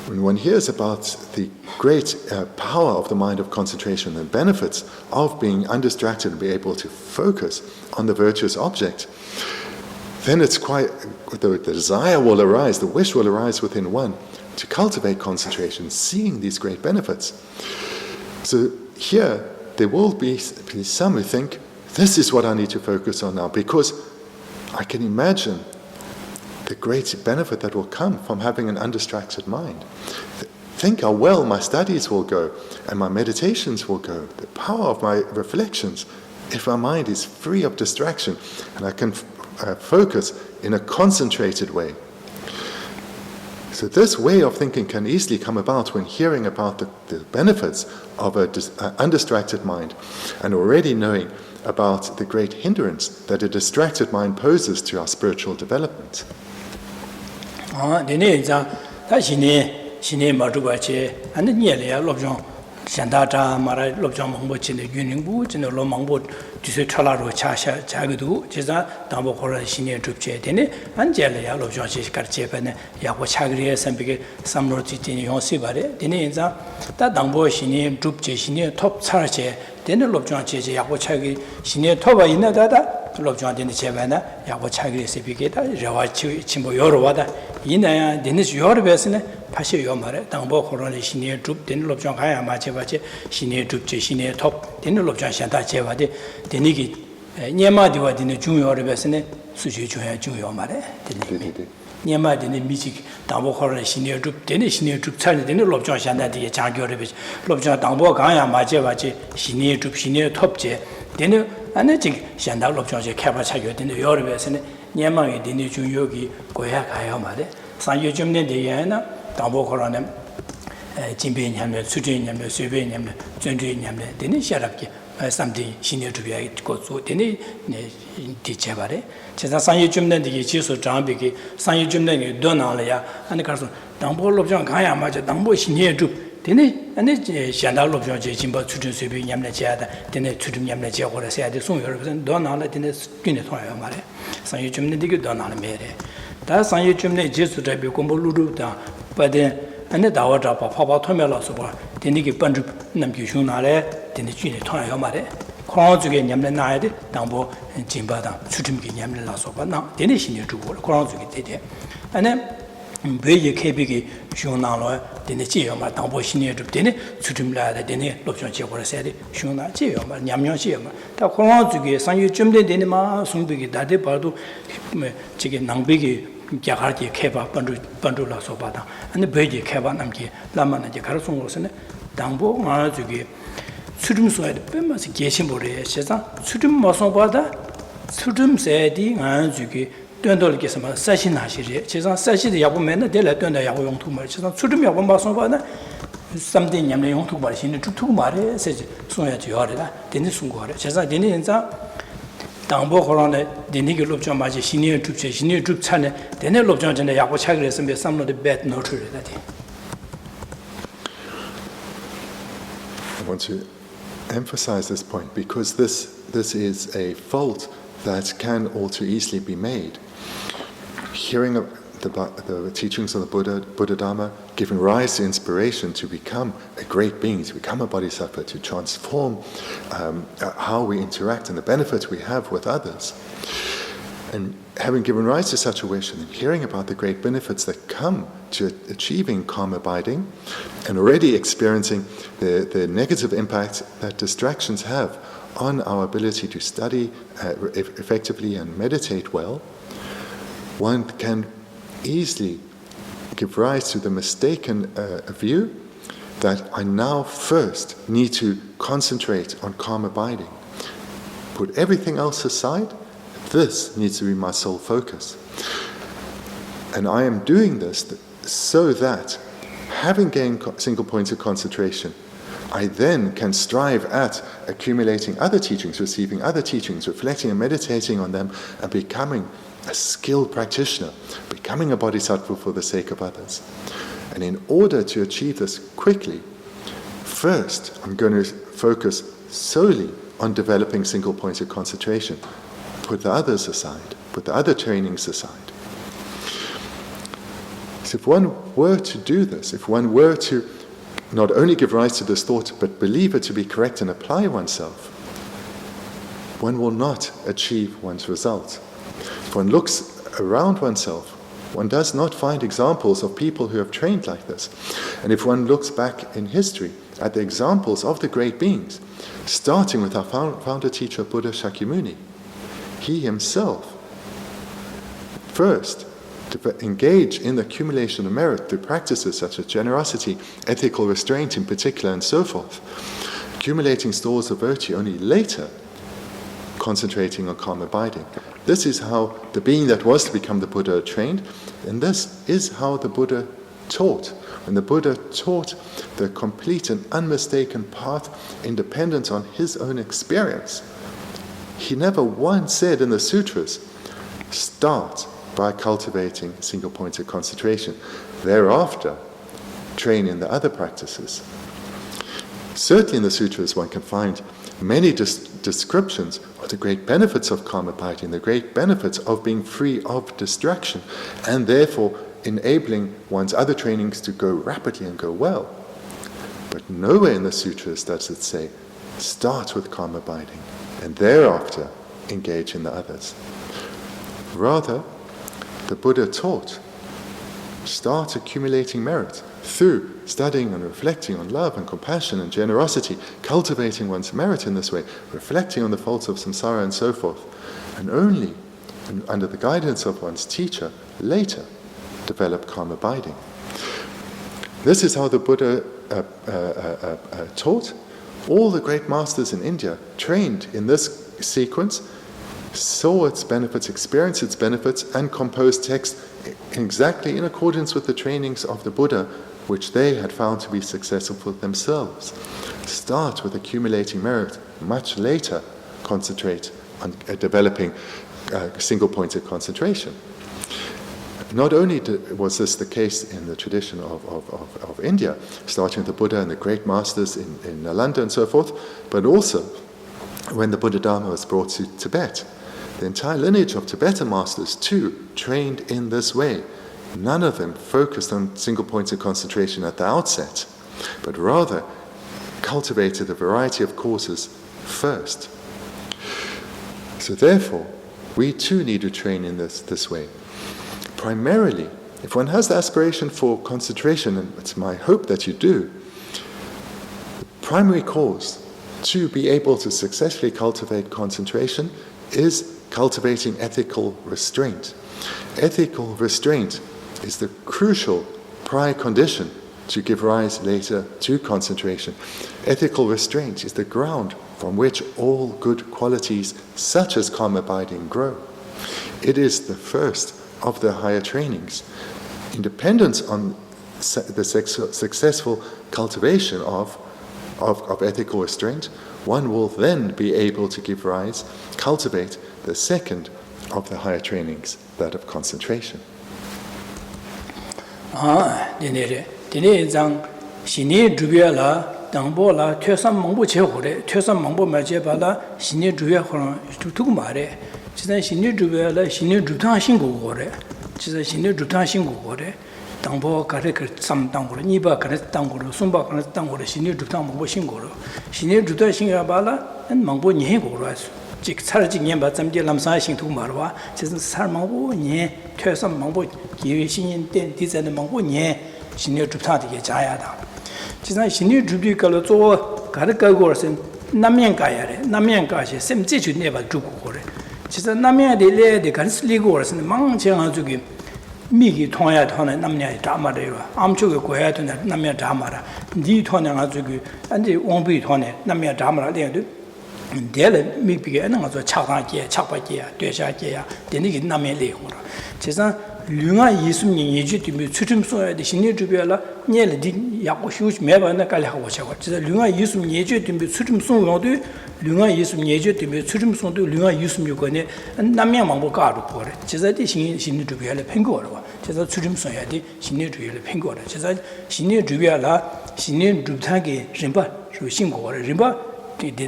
When one hears about the great power of the mind of concentration and benefits of being undistracted and be able to focus on the virtuous object, then it's quite, the desire will arise, the wish will arise within one to cultivate concentration, seeing these great benefits. So here, there will be some who think, this is what I need to focus on now, because I can imagine the great benefit that will come from having an undistracted mind. Think how well my studies will go and my meditations will go, the power of my reflections, if my mind is free of distraction and I can focus in a concentrated way. So this way of thinking can easily come about when hearing about the benefits of an undistracted mind and already knowing about the great hindrance that a distracted mind poses to our spiritual development. Shandata Mara Lobsang Mongbo Chin the Yuningbu, Chin the Lomangbo, Juse Chalaro Chasha Chagadu, Chisa, Dambo Hora Senior Trupche, Dene, Angelia Lobsang Karchepan, Yako Chagri, Sambik, Samroti Yonsibare, Deneza, that Dambo Senior Trupche, Senior Top Charche, then the Lobsang Cheche, Yako Chagri, Senior Toba in Dada, Lobsang in the Chevana, Yako Chagri Sepicata, Javachi Chimbo Yorwada, Ina, Denis Yorvesne. 파시 요마래 당보 코로나 신의 줍 되는 롭장 가야 마체바체 신의 줍제 신의 톱 되는 롭장 샤다 제바데 되니기 녀마디와 되는 중요를 베스네 수지 중요 중요마래 되니 녀마디는 미직 당보 코로나 신의 줍 되는 신의 줍 차례 되는 롭장 샤다디에 장교를 베 롭장 당보 가야 마체바체 신의 줍 신의 톱제 되는 안에직 샤다 롭장제 캐바 차교 되는 요를 베스네 녀마게 되는 중요기 고야 가야 말에 상여 좀내 대야나 Tambo Koranem, Jimbe Yamle, Sujin Yamle, Sube Yamle, Zunji Yamle, Deni Sharaki, something senior to be go to Deni Tichabare. Chesa Sanyi Jumden, the Chiso Jambiki, Sanyi Jumden, Donalia, and the Carson, Tambo Lobjan Kaya Maja, Tambo Senior Drup, Deni, and the Shandal Lobjan Jimbo, Sujin Sube Yamle Jada, Deni Tudum Yamle Jagora said, the soon represent Donala, Deni Skinetoya Mare, Sanyi Jumden, the Donala Mere. That's Sanyi Jumden, Jesu Tabi, Combo Luda. But then, and the Dawa Papa Tomela Soba, the Niki Bunjup, Namkishunare, the Nijini Toyamare, Kronzuki Yamle Nide, Dambo, and Jimbada, Sutumki Yamla Soba, now, the Nishin to work, Kronzuki did. And then, Beji Kebiki, Shunalo, the Nichioma, Dambo Shinir to Dene, Sutumla, the Dene, Lopson Chevra said, Shuna Chioma, Yamyon Chioma. The Kronzuki, Sanyu Jumde Denima, Sumbiki, Dade Bardu, Chicken Nambigi. Jakarta Keba Bandula Sobada, and the Beji Keba Namki, Lamana Jakarson was in Dambo, Marazuki, Sudum Swed, Bemas Geshimore, Sheza, Sudum Masobada, Sudum Sedi, Anzuki, Dundal Gesama, Sashin Hashiri, Chesa Sashi the Yabumena, de la Dunda Yabon too much, Sudum Yabon Masobada, something Yamleon too much in 2 Mare, says Sonia Yorda, Denisungore, Chesa Deninza. Dambo Horone, the Nigger Lobjan Maji, Senior Troop, Senior Troop Channel, then the Lobjan and the Yako Chagres and some of the bad notary. I want to emphasize this point because this is a fault that can all too easily be made. Hearing the teachings of the Buddha Dharma, giving rise to inspiration to become a great being, to become a bodhisattva, to transform how we interact and the benefits we have with others. And having given rise to such a wish and hearing about the great benefits that come to achieving calm abiding and already experiencing the negative impact that distractions have on our ability to study effectively and meditate well, one can easily give rise to the mistaken view that I now first need to concentrate on calm abiding. Put everything else aside, this needs to be my sole focus. And I am doing this so that, having gained single points of concentration, I then can strive at accumulating other teachings, receiving other teachings, reflecting and meditating on them, and becoming a skilled practitioner, becoming a bodhisattva for the sake of others. And in order to achieve this quickly, first I'm going to focus solely on developing single points of concentration. Put the others aside, put the other trainings aside. So if one were to do this, if one were to not only give rise to this thought, but believe it to be correct and apply oneself, one will not achieve one's result. If one looks around oneself, one does not find examples of people who have trained like this. And if one looks back in history at the examples of the great beings, starting with our founder teacher Buddha Shakyamuni, he himself first to engage in the accumulation of merit through practices such as generosity, ethical restraint in particular, and so forth, accumulating stores of virtue, only later concentrating on calm abiding. This is how the being that was to become the Buddha trained, and this is how the Buddha taught. When the Buddha taught the complete and unmistaken path independent on his own experience, he never once said in the sutras, start by cultivating single points of concentration. Thereafter, train in the other practices. Certainly in the sutras one can find many descriptions of the great benefits of calm abiding, the great benefits of being free of distraction, and therefore enabling one's other trainings to go rapidly and go well. But nowhere in the sutras does it say, start with calm abiding, and thereafter engage in the others. Rather, the Buddha taught, start accumulating merit through studying and reflecting on love and compassion and generosity, cultivating one's merit in this way, reflecting on the faults of samsara and so forth, and only under the guidance of one's teacher, later develop calm abiding. This is how the Buddha taught. All the great masters in India trained in this sequence, saw its benefits, experienced its benefits, and composed texts exactly in accordance with the trainings of the Buddha, which they had found to be successful for themselves. Start with accumulating merit, much later concentrate on developing single pointed concentration. Not only was this the case in the tradition of India, starting with the Buddha and the great masters in Nalanda and so forth, but also when the Buddha Dharma was brought to Tibet. The entire lineage of Tibetan masters too trained in this way. None of them focused on single points of concentration at the outset, but rather cultivated a variety of courses first. So therefore, we too need to train in this way. Primarily, if one has the aspiration for concentration, and it's my hope that you do, the primary cause to be able to successfully cultivate concentration is cultivating ethical restraint. Ethical restraint is the crucial prior condition to give rise later to concentration. Ethical restraint is the ground from which all good qualities such as calm abiding grow. It is the first of the higher trainings. In dependence on the successful cultivation of ethical restraint, one will then be able to give rise, cultivate the second of the higher trainings, that of concentration. Dine zang shini zhubya la dangbo la tuasam mangbo che hore, tuasam mangbo ma che pa la shini zhubya horan Thogme re. Chizan shini zhubya la shini zhubtang shingu hore. Chizan shini zhubtang shingu hore. Dangbo kare kare sam dangbo, nipa kare dangbo, sumba kare dangbo, shini zhubtang mangbo shingu hore. Shini zhubtang shingu pa la mangbo nye hore. 직 살지 년바 점디 남사 신투 말와 지금 살 망고 nye 퇴선 망고 기회 신인 때 디자인 망고 nye 신의 주타되게 자야다. 지난 신의 주비가로 做 가르가고선 남면 가야래. 남면 가시 샘지 주네 봐 주고 그래. 지금 남면 될래 간슬리고선 망정아 주기 미기 통야 통에 남녀 자마래요. 암쪽에 고야 되는 남녀 자마라. 니 통에 가지고 안지 원비 통에 남녀 자마라 돼도 대래 미비게 하는 거죠. 차가게, 차바게, 되샤게, 되는 남의 내용으로. 제가 류가 예수님 예주 뒤에 추침소야 신의 주변라 녀를 약고 휴지 매번에 깔하고 저거. 제가 류가 예수님 예주 뒤에 추침소도 류가 예수님 예주 뒤에 추침소도 류가 예수님 요건에 남의 방법 가로 거래. 제가 신의 주변에 팽거로. 제가 추침소야 돼 신의 주변에 팽거로. 제가 신의 주변라 신의 주타게 림바 신고를 림바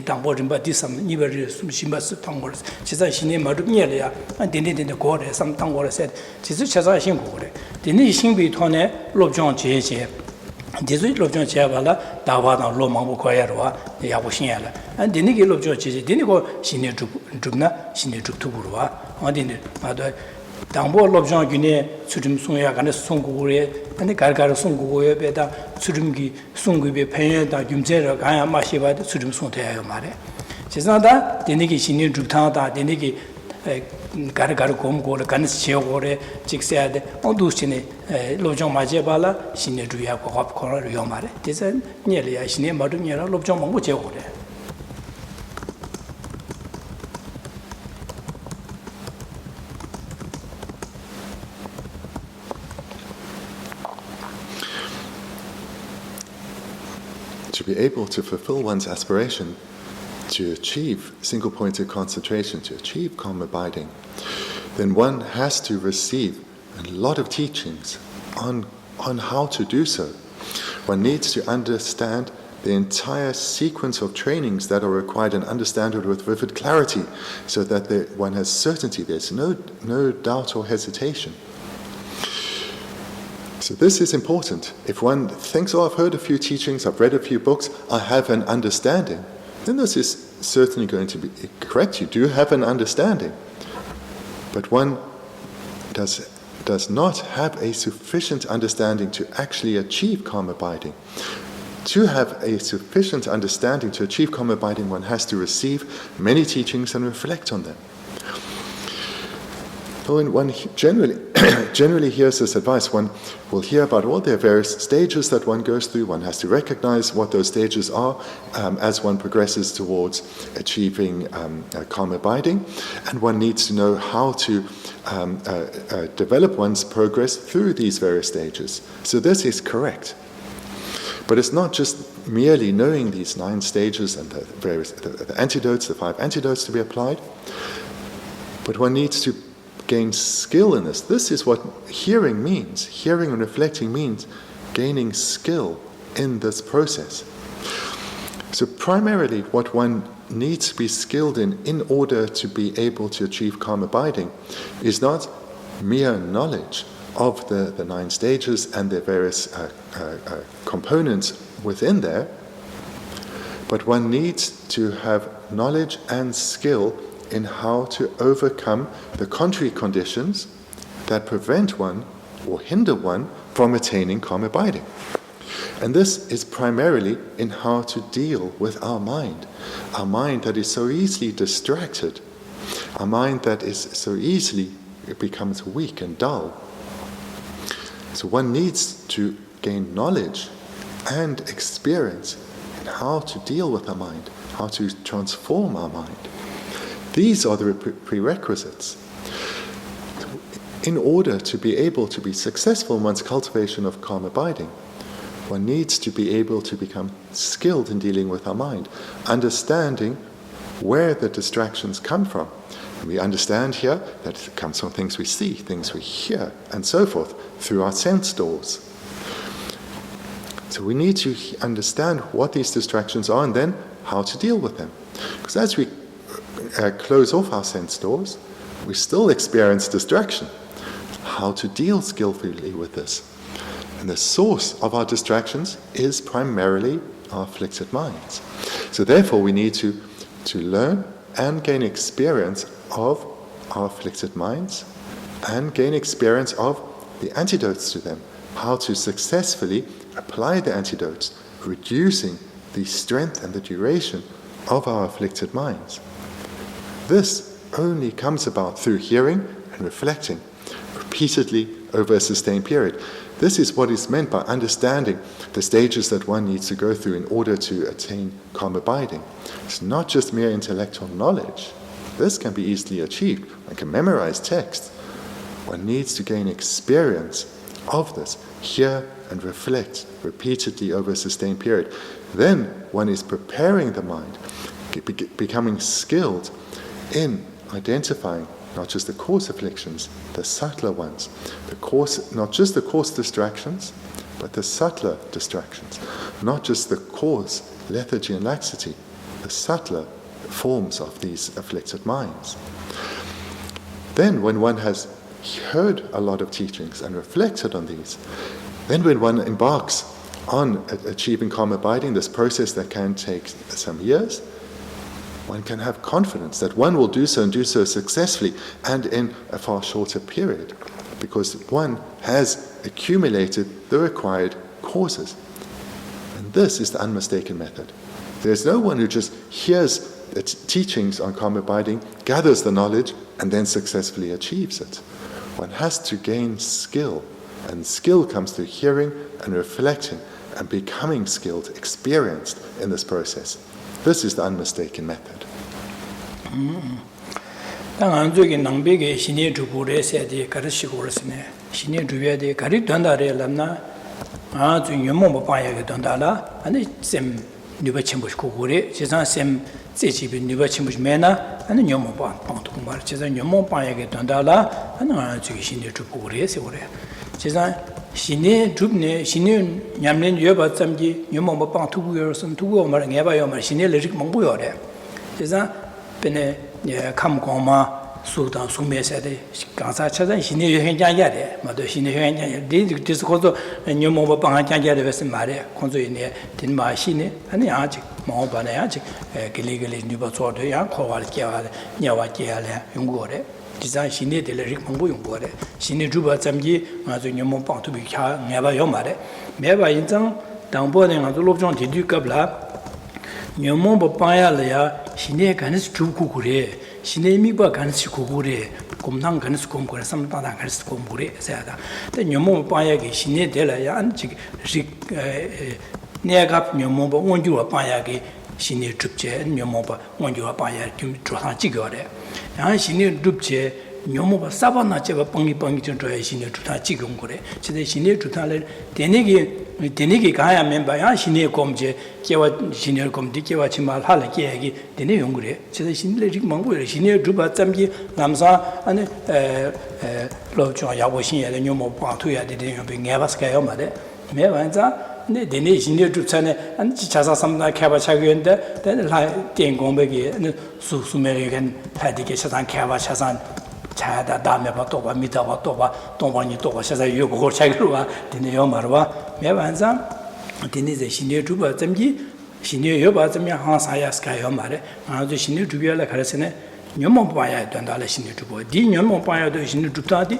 당보 림바 디삼 니버리 심바스 당고를 제가 신의 마르니엘이야 데데데 고래 삼 당고를 세 지수 제가 신고래 데니 신비 토네 롭종 제제 디수 롭종 제발라 다바나 로망보 고야로와 야고 신야라 안 데니게 롭종 제제 데니고 신의 죽나 신의 죽투부로와 어디네 마도 당보 롭종 gün에 수림 송야 간에 송고래 근데 갈가로 송고고에 배다 수림기 송고에 배에다 김제라 가야 마시바도 수림 송돼요 말에 제사다 데니기 신의 죽타다 데니기 가르가르 곰고를 간에 지어고래 직세야데 어두시네 로종 마제발라 신의 주야고 합코를 요 말에 제사 녀리야 신의 마름녀라 롭종 먹고 제고래 To be able to fulfill one's aspiration, to achieve single-pointed concentration, to achieve calm abiding, then one has to receive a lot of teachings on how to do so. One needs to understand the entire sequence of trainings that are required and understand it with vivid clarity so that one has certainty. There's no doubt or hesitation. So this is important. If one thinks, oh, I've heard a few teachings, I've read a few books, I have an understanding, then this is certainly going to be correct. You do have an understanding. But one does not have a sufficient understanding to actually achieve calm abiding. To have a sufficient understanding to achieve calm abiding, one has to receive many teachings and reflect on them. When one generally hears this advice, one will hear about all the various stages that one goes through. One has to recognize what those stages are as one progresses towards achieving calm abiding, and one needs to know how to develop one's progress through these various stages. So this is correct. But it's not just merely knowing these 9 stages and the various the antidotes, the 5 antidotes to be applied, but one needs to gain skill in this. This is what hearing means. Hearing and reflecting means gaining skill in this process. So primarily what one needs to be skilled in order to be able to achieve calm abiding is not mere knowledge of the 9 stages and their various components within there, but one needs to have knowledge and skill in how to overcome the contrary conditions that prevent one or hinder one from attaining calm abiding. And this is primarily in how to deal with our mind that is so easily distracted, our mind that is so easily, it becomes weak and dull. So one needs to gain knowledge and experience in how to deal with our mind, how to transform our mind. These are the prerequisites. In order to be able to be successful in one's cultivation of calm abiding, one needs to be able to become skilled in dealing with our mind, understanding where the distractions come from. And we understand here that it comes from things we see, things we hear, and so forth, through our sense doors. So we need to understand what these distractions are and then how to deal with them. Because as we close off our sense doors, we still experience distraction. How to deal skillfully with this? And the source of our distractions is primarily our afflicted minds. So therefore we need to learn and gain experience of our afflicted minds and gain experience of the antidotes to them, how to successfully apply the antidotes, reducing the strength and the duration of our afflicted minds. This only comes about through hearing and reflecting repeatedly over a sustained period. This is what is meant by understanding the stages that one needs to go through in order to attain calm abiding. It's not just mere intellectual knowledge. This can be easily achieved. One can memorize text. One needs to gain experience of this, hear and reflect repeatedly over a sustained period. Then one is preparing the mind, becoming skilled in identifying not just the coarse afflictions, the subtler ones, not just the coarse distractions, but the subtler distractions, not just the coarse lethargy and laxity, the subtler forms of these afflicted minds. Then when one has heard a lot of teachings and reflected on these, then when one embarks on achieving calm abiding, this process that can take some years, one can have confidence that one will do so and do so successfully and in a far shorter period, because one has accumulated the required causes. And this is the unmistaken method. There's no one who just hears the teachings on calm abiding, gathers the knowledge, and then successfully achieves it. One has to gain skill, and skill comes through hearing and reflecting and becoming skilled, experienced in this process. This is the unmistaken method. 당한 저기 낭백의 신의 주부를 세디 가르치고 그랬으네. 신의 주변에 가르 된다래 람나 아주 연모 봐야게 된다라. 아니 쌤 누가 침부시고 그래. 제가 쌤 제집이 누가 침부시 매나 아니 연모 봐. 방도 말 제가 연모 봐야게 된다라. 아니 저기 신의 주부 그래서 그래. 제가 Shine Thubne, Shine Yamlin Yoba Zamji, Yumoma Pang 2 years and 2 or Marangeva Yoma, Shine Legic Monguyore. Is that Pene Kamgoma? Sultan Sume said, Gansa Chazan, she knew Henjayade, Mother she knew Henjayade. This also a new mobile Panjayade Western Maria, Conso in the Tinma Shine, and the Arctic, Mobanajik, Giligally Nubator, the Yanko, Nyawa Giala, Yungore. Design she needed the Rick Mongure. She knew Juba Zamji, as a new mobile to be never Yomare. Meva in Zang, down boarding on the Lojong to Duke Bla. New mobile Paya, she near Canis Chukure. Shinemiba Gansi Kugure, Kumnang Ganis Kumkure, some Ganis Kumkure, said the Nyomo Payagi, Shine de la Yanchik, Negap Nyomoba, Wonjua Payagi, Shine Trupche, Nyomoba, Wonjua Payaki, Trohachigore. And Shine Dupche, Nyomoba Savana Cheva Pongi Pongi to Shine Trutachigure, so the Shine Trutale, Denigi Kaya member, Shine Comje. Senior Comdikiwa Chimal Halaki, the Neungre, so the Shinle Mongol, Senior Juba Zamgi, Lamsa, and Lojong Yawashin, the new Mopatuya, the day of being Yavaskayomade, Mevanza, the nation near Jutsane, and Chasa some like Kavachagenda, then like Dengombegi, and Susumerican Hadikation and Kavachasan. Chada Dame Toba, Mita Toba, Tomani Toba, Shasa Yugo Chagrua, the Neomarwa, Mevanza. This is Senior Juba Zamji, Senior Yoba Zamia Hansaya Sky Homare, and the Senior Jubia La Carasene, Yomo Paya, Dandala Senior Jubo, Dinyomo Paya, the Senior Jutadi,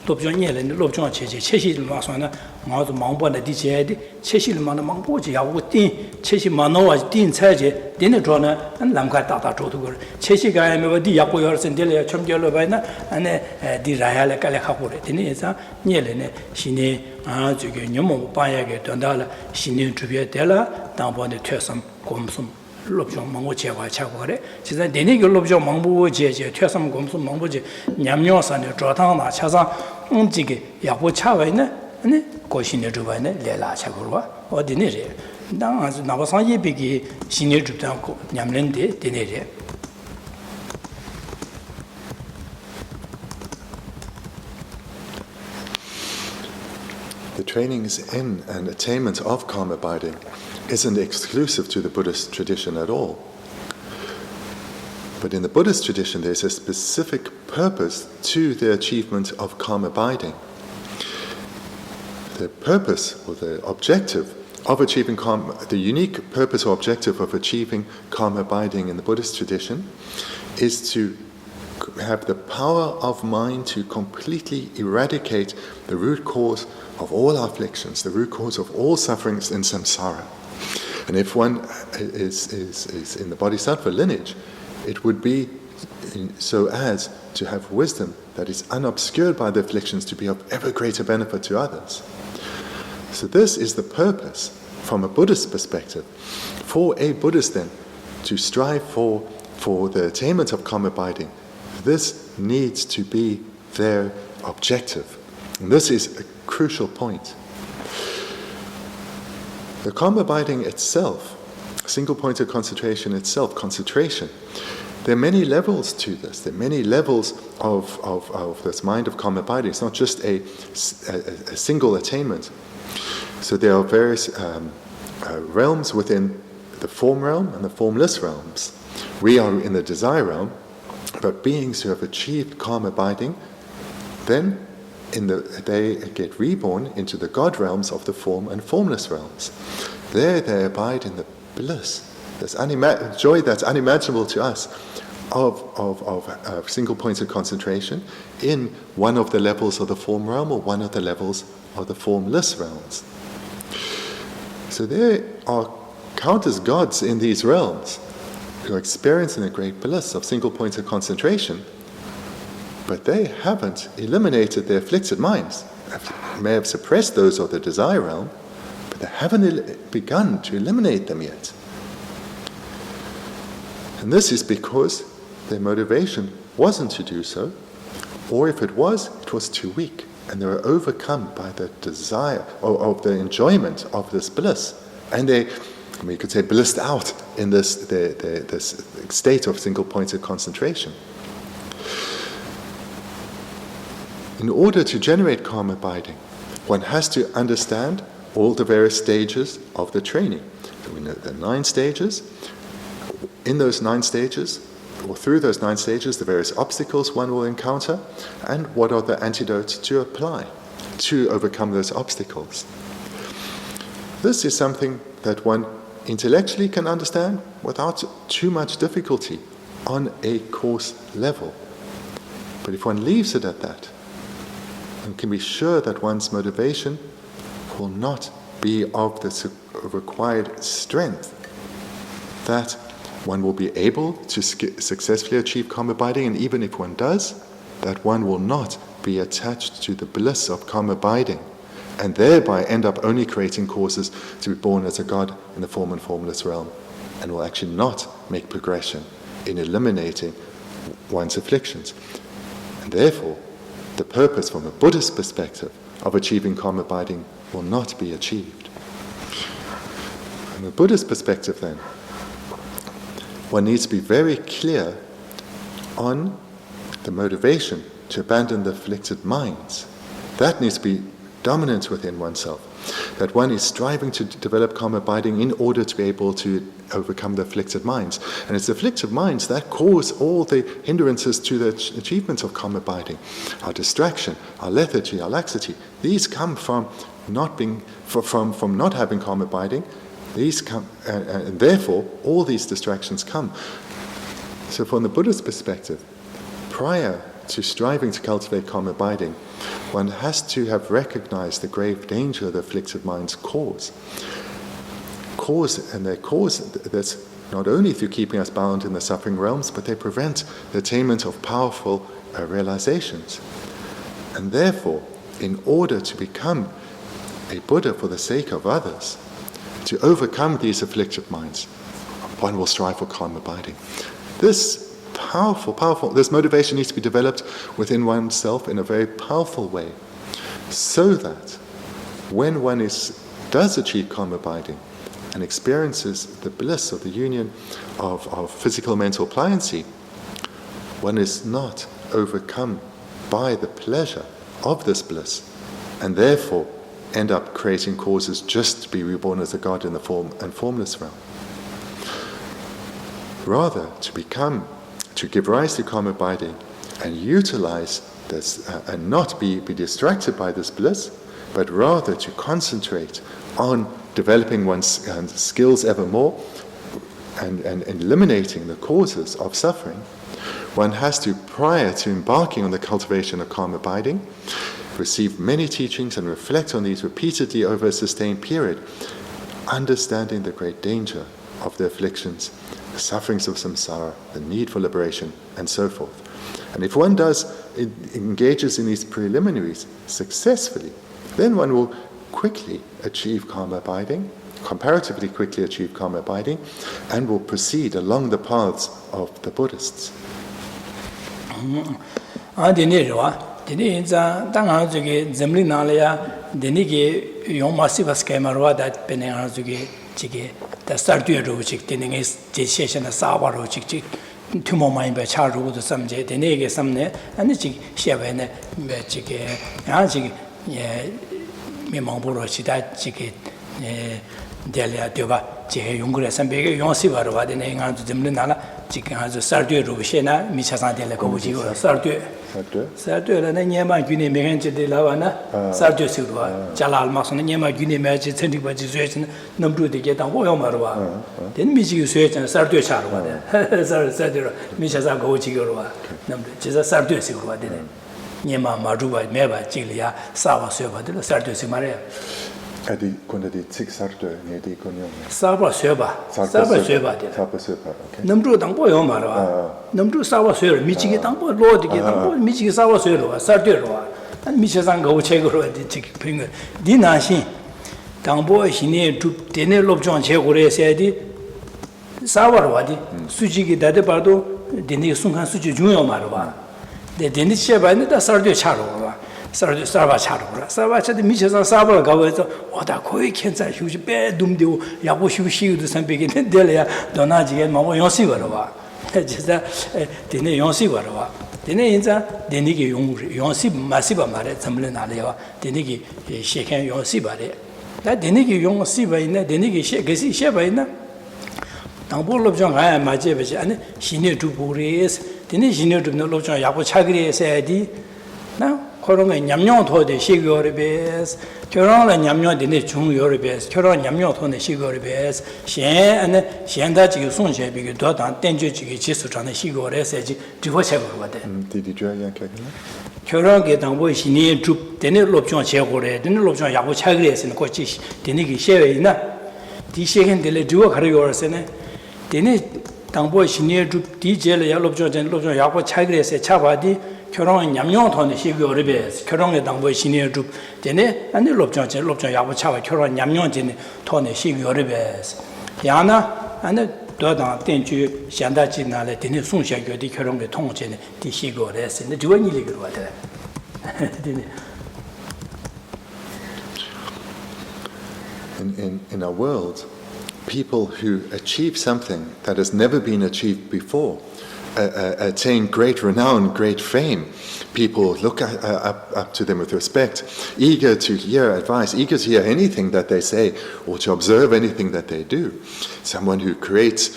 Lobjoniel and Lobjon Cheshi Maswana, Mount Mambo, the DJ, Cheshi Mana Mamboji, Awutin, Cheshi Manoa, Din Saje, Dinner Drona, and Lamkata Totur, Cheshi Guy, Diapoyors and Delia Chomjolovana, and the Rahala Kalakapure, Dinesa, Nielene, Shine. Nyomo Payag, Dandala, Shinin Trubia Della, down on the Tursum, Gomsum, Lobjong Mangoche, Chagore. She said, Denigo Lobjong Mambo, Tursum, Gomsum, Mamboji, Nyamyos and Jotana, Chaza, Unjigi, Yapo Chavana, and Koshine Juvane, Lela Chagurwa, or Denere. Now, as Navasaye Bigi, Senior Jutanko, Nyamlende, Denere. The trainings in and attainment of calm abiding isn't exclusive to the Buddhist tradition at all. But in the Buddhist tradition, there's a specific purpose to the achievement of calm abiding. The purpose or the objective of achieving calm, the unique purpose or objective of achieving calm abiding in the Buddhist tradition is to have the power of mind to completely eradicate the root cause of all afflictions, the root cause of all sufferings in samsara. And if one is in the bodhisattva lineage, it would be so as to have wisdom that is unobscured by the afflictions to be of ever greater benefit to others. So this is the purpose, from a Buddhist perspective, for a Buddhist then to strive for the attainment of calm abiding. This needs to be their objective. And this is a crucial point. The calm abiding itself, single-pointed concentration itself, concentration, there are many levels to this. There are many levels of this mind of calm abiding. It's not just a single attainment. So there are various realms within the form realm and the formless realms. We are in the desire realm, but beings who have achieved calm abiding, then they get reborn into the God realms of the form and formless realms. There they abide in the bliss, this joy that's unimaginable to us, of single points of concentration in one of the levels of the form realm or one of the levels of the formless realms. So there are countless gods in these realms who are experiencing a great bliss of single points of concentration, but they haven't eliminated their afflicted minds. They may have suppressed those of the desire realm, but they haven't begun to eliminate them yet. And this is because their motivation wasn't to do so, or if it was too weak, and they were overcome by the desire of the enjoyment of this bliss, and you could say blissed out in this state of single pointed concentration. In order to generate calm abiding, one has to understand all the various stages of the training. So we know there are 9 stages. In those 9 stages, or through those 9 stages, the various obstacles one will encounter, and what are the antidotes to apply to overcome those obstacles. This is something that one intellectually can understand without too much difficulty on a course level. But if one leaves it at that, one can be sure that one's motivation will not be of the required strength, that one will be able to successfully achieve calm abiding, and even if one does, that one will not be attached to the bliss of calm abiding, and thereby end up only creating causes to be born as a god in the form and formless realm, and will actually not make progression in eliminating one's afflictions. And therefore, the purpose from a Buddhist perspective of achieving calm abiding will not be achieved. From a Buddhist perspective then, one needs to be very clear on the motivation to abandon the afflicted minds. That needs to be dominant within oneself. That one is striving to develop calm abiding in order to be able to overcome the afflicted minds. And it's the afflicted minds that cause all the hindrances to the achievement of calm abiding. Our distraction, our lethargy, our laxity, these come from not having calm abiding. These come, and therefore all these distractions come. So from the Buddhist perspective, prior to striving to cultivate calm abiding, one has to have recognized the grave danger the afflicted minds cause. And they cause this not only through keeping us bound in the suffering realms, but they prevent the attainment of powerful realizations. And therefore, in order to become a Buddha for the sake of others, to overcome these afflicted minds, one will strive for calm abiding. This this motivation needs to be developed within oneself in a very powerful way, so that when one does achieve calm abiding and experiences the bliss of the union of physical mental pliancy, one is not overcome by the pleasure of this bliss, and therefore end up creating causes just to be reborn as a god in the form and formless realm. Rather, to give rise to calm abiding and utilize this, and not be distracted by this bliss, but rather to concentrate on developing one's skills ever more and eliminating the causes of suffering, one has to, prior to embarking on the cultivation of calm abiding, receive many teachings and reflect on these repeatedly over a sustained period, understanding the great danger of the afflictions, the sufferings of samsara, the need for liberation, and so forth. And if one engages in these preliminaries successfully, then one will quickly achieve calm abiding, comparatively quickly achieve calm abiding, and will proceed along the paths of the Buddhists. Dini inza tanga zuge zemli nalaya dini ge yong masiva skema that penang zuge chige the startu ro chik dini ge session na sawa ro chik tumo mai ba cha ro do samje dini ge samne ani chik shebe ne chige ya chig me mangbo ro chida chige delia deba je yong gre sambe ge yong siwa ro dini nga zemli nala chik ha startu ro shena mi cha sa de le ko ji ro startu Sardu la nyama gune meganche de lawana sardu silwa jalal masone nyama gune meji tsendik baji suechen namdu de gedang wo yomarwa den miji suechen sardu charwa de sardu mi cha sa go ji gorwa namdu jisa sardu silwa de nyama maruba meba jiglia sawa sueba de sardu simare Adi kunde di tsik sardu ne di kunyo sawa sueba de okay. Namdu dangbo yomarwa namdu sawa sueba miji ge dangbo lo de ge dangbo miji ge sawa sueba sardu ro an mi cha sang go che go de chik ping di na xin dangbo hine tu dene lobjong che go re se di sawa ro di suji ge da de ba do dene sungkan suji jung yomarwa de dene che ba ne da sardu cha ro sarva charura sarva chade michasa sabra gawezo oda koi kenza huge be dumdio yabu shushi du sambege delia donaji mamo yonsi warwa jesa dine yonsi warwa Dene inza denigi yonsi masiba mare zamle nalewa denigi sheken yonsi bare. Da denigi yonsi baina denigi gesi she baina. Zangpo lobsang aya maje baje ane shine dubures. Dene shine dubno lobsang yabu chagri sayadi. Na koronga nyamnyong thode shigorebes. 결혼을 냠뇨 되네 중요르베스 결혼 냠뇨 돈에 시거르베스 셴다 지금 손셰비게 도단 땡주지게 지수장의 시거레세지 디고세거거든 디디줘야 결혼게 당보 신이 줍 되네 롭종 제고래 되네 롭종 야고 차그레스는 거치 되네기 셰웨이나 디셰겐들레 두어 가르요르세네 되네 당보 신이 줍 디젤 야롭종 된 롭종 야고 차그레세 차바디 결혼 냠용 돈에 시고르베스 결혼에 당보 신이 줍 되네 아니 롭종 야고 차와 결혼 냠용 되네 돈에 시고르베스 야나 아니 도다 땡주 샹다지 나래 되네 송샤교디 결혼에 통제네 디 시고레스 네 주원이 리그로 와대 되네 In our world, people who achieve something that has never been achieved before attain great renown, great fame. People look up to them with respect, eager to hear advice, eager to hear anything that they say or to observe anything that they do. Someone who creates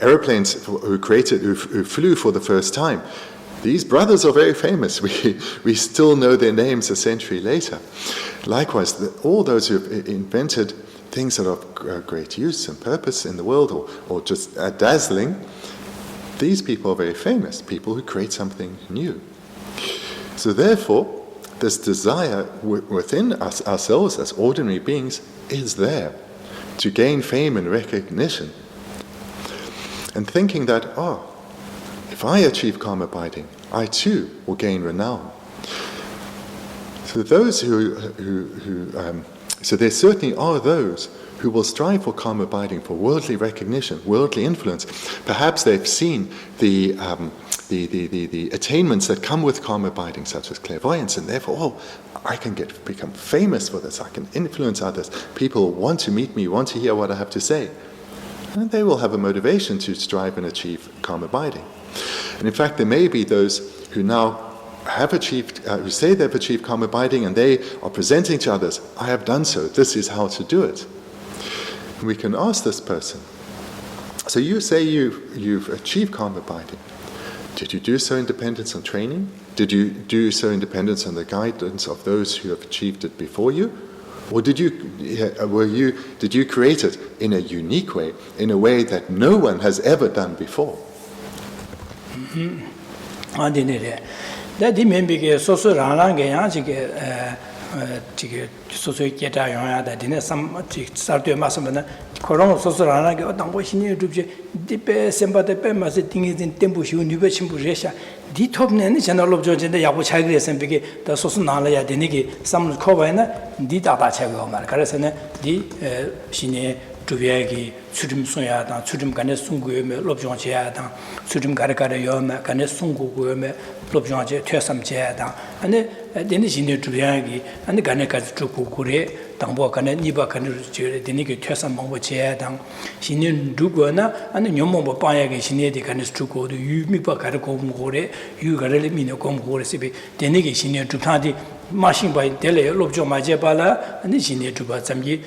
airplanes, who flew for the first time. These brothers are very famous. We still know their names a century later. Likewise, all those who have invented things that are of great use and purpose in the world or just dazzling, these people are very famous, people who create something new. So therefore, this desire within us, ourselves as ordinary beings, is there to gain fame and recognition. And thinking that, if I achieve calm abiding, I too will gain renown. So those so there certainly are those who will strive for calm abiding, for worldly recognition, worldly influence. Perhaps they've seen the attainments that come with calm abiding, such as clairvoyance, and therefore, I can become famous for this. I can influence others. People want to meet me, want to hear what I have to say. And they will have a motivation to strive and achieve calm abiding. And in fact, there may be those who now have achieved, who say they've achieved calm abiding, and they are presenting to others, I have done so, this is how to do it. And we can ask this person, so you say you've achieved calm abiding. Did you do so in dependence on training? Did you do so in dependence on the guidance of those who have achieved it before you? Or did you create it in a unique way, in a way that no one has ever done before? 소소히 깨다용하다 되네 살도 마스면 코로나 소소라나게 어떤 것이니 줍지 디페 셈바데 페마스 띵이진 템부시우 니베 침부레샤 디톱네는 제너럽조진데 야부 차그레선 비게 더 소소 나라야 되니게 삼 커바이나 디다다 차고 말 그래서는 디 신의 주변에 수림 소야다 수림 간에 송구요메 롭종제야다 수림 가르가르 요메 간에 송구고요메 롭종제 퇴삼제야다 아니 되는 신의 주변에 아니 간에까지 쭉 고래 당보 간에 니바 간에 되니게 퇴삼 방법제야다 신의 누구나 아니 녀모모 빠야게 신의디 간에 쭉 고도 유미바 가르고 고래 유가를 미노 고고래시비 되니게 신의 주타디 마신바이 델레 롭종 마제발라 아니 신의 주바 잠기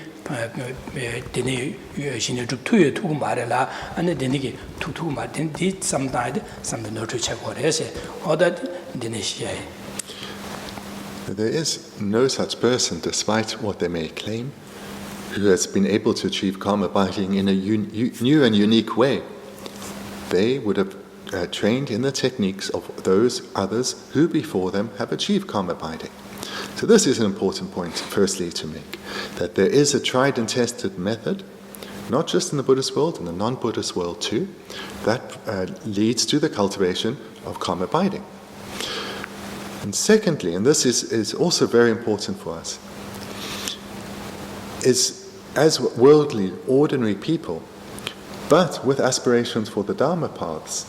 되네 신의 줍투에 두고 말해라 안에 되니게 투투 말된 디 sometimes 너도 찾고래서 어다 되네시야에 There is no such person, despite what they may claim, who has been able to achieve calm abiding in a new and unique way. They would have trained in the techniques of those others who before them have achieved calm abiding. So this is an important point, firstly, to make, that there is a tried and tested method, not just in the Buddhist world, in the non-Buddhist world too, that leads to the cultivation of calm abiding. And secondly, and this is also very important for us, is as worldly, ordinary people, but with aspirations for the Dharma paths,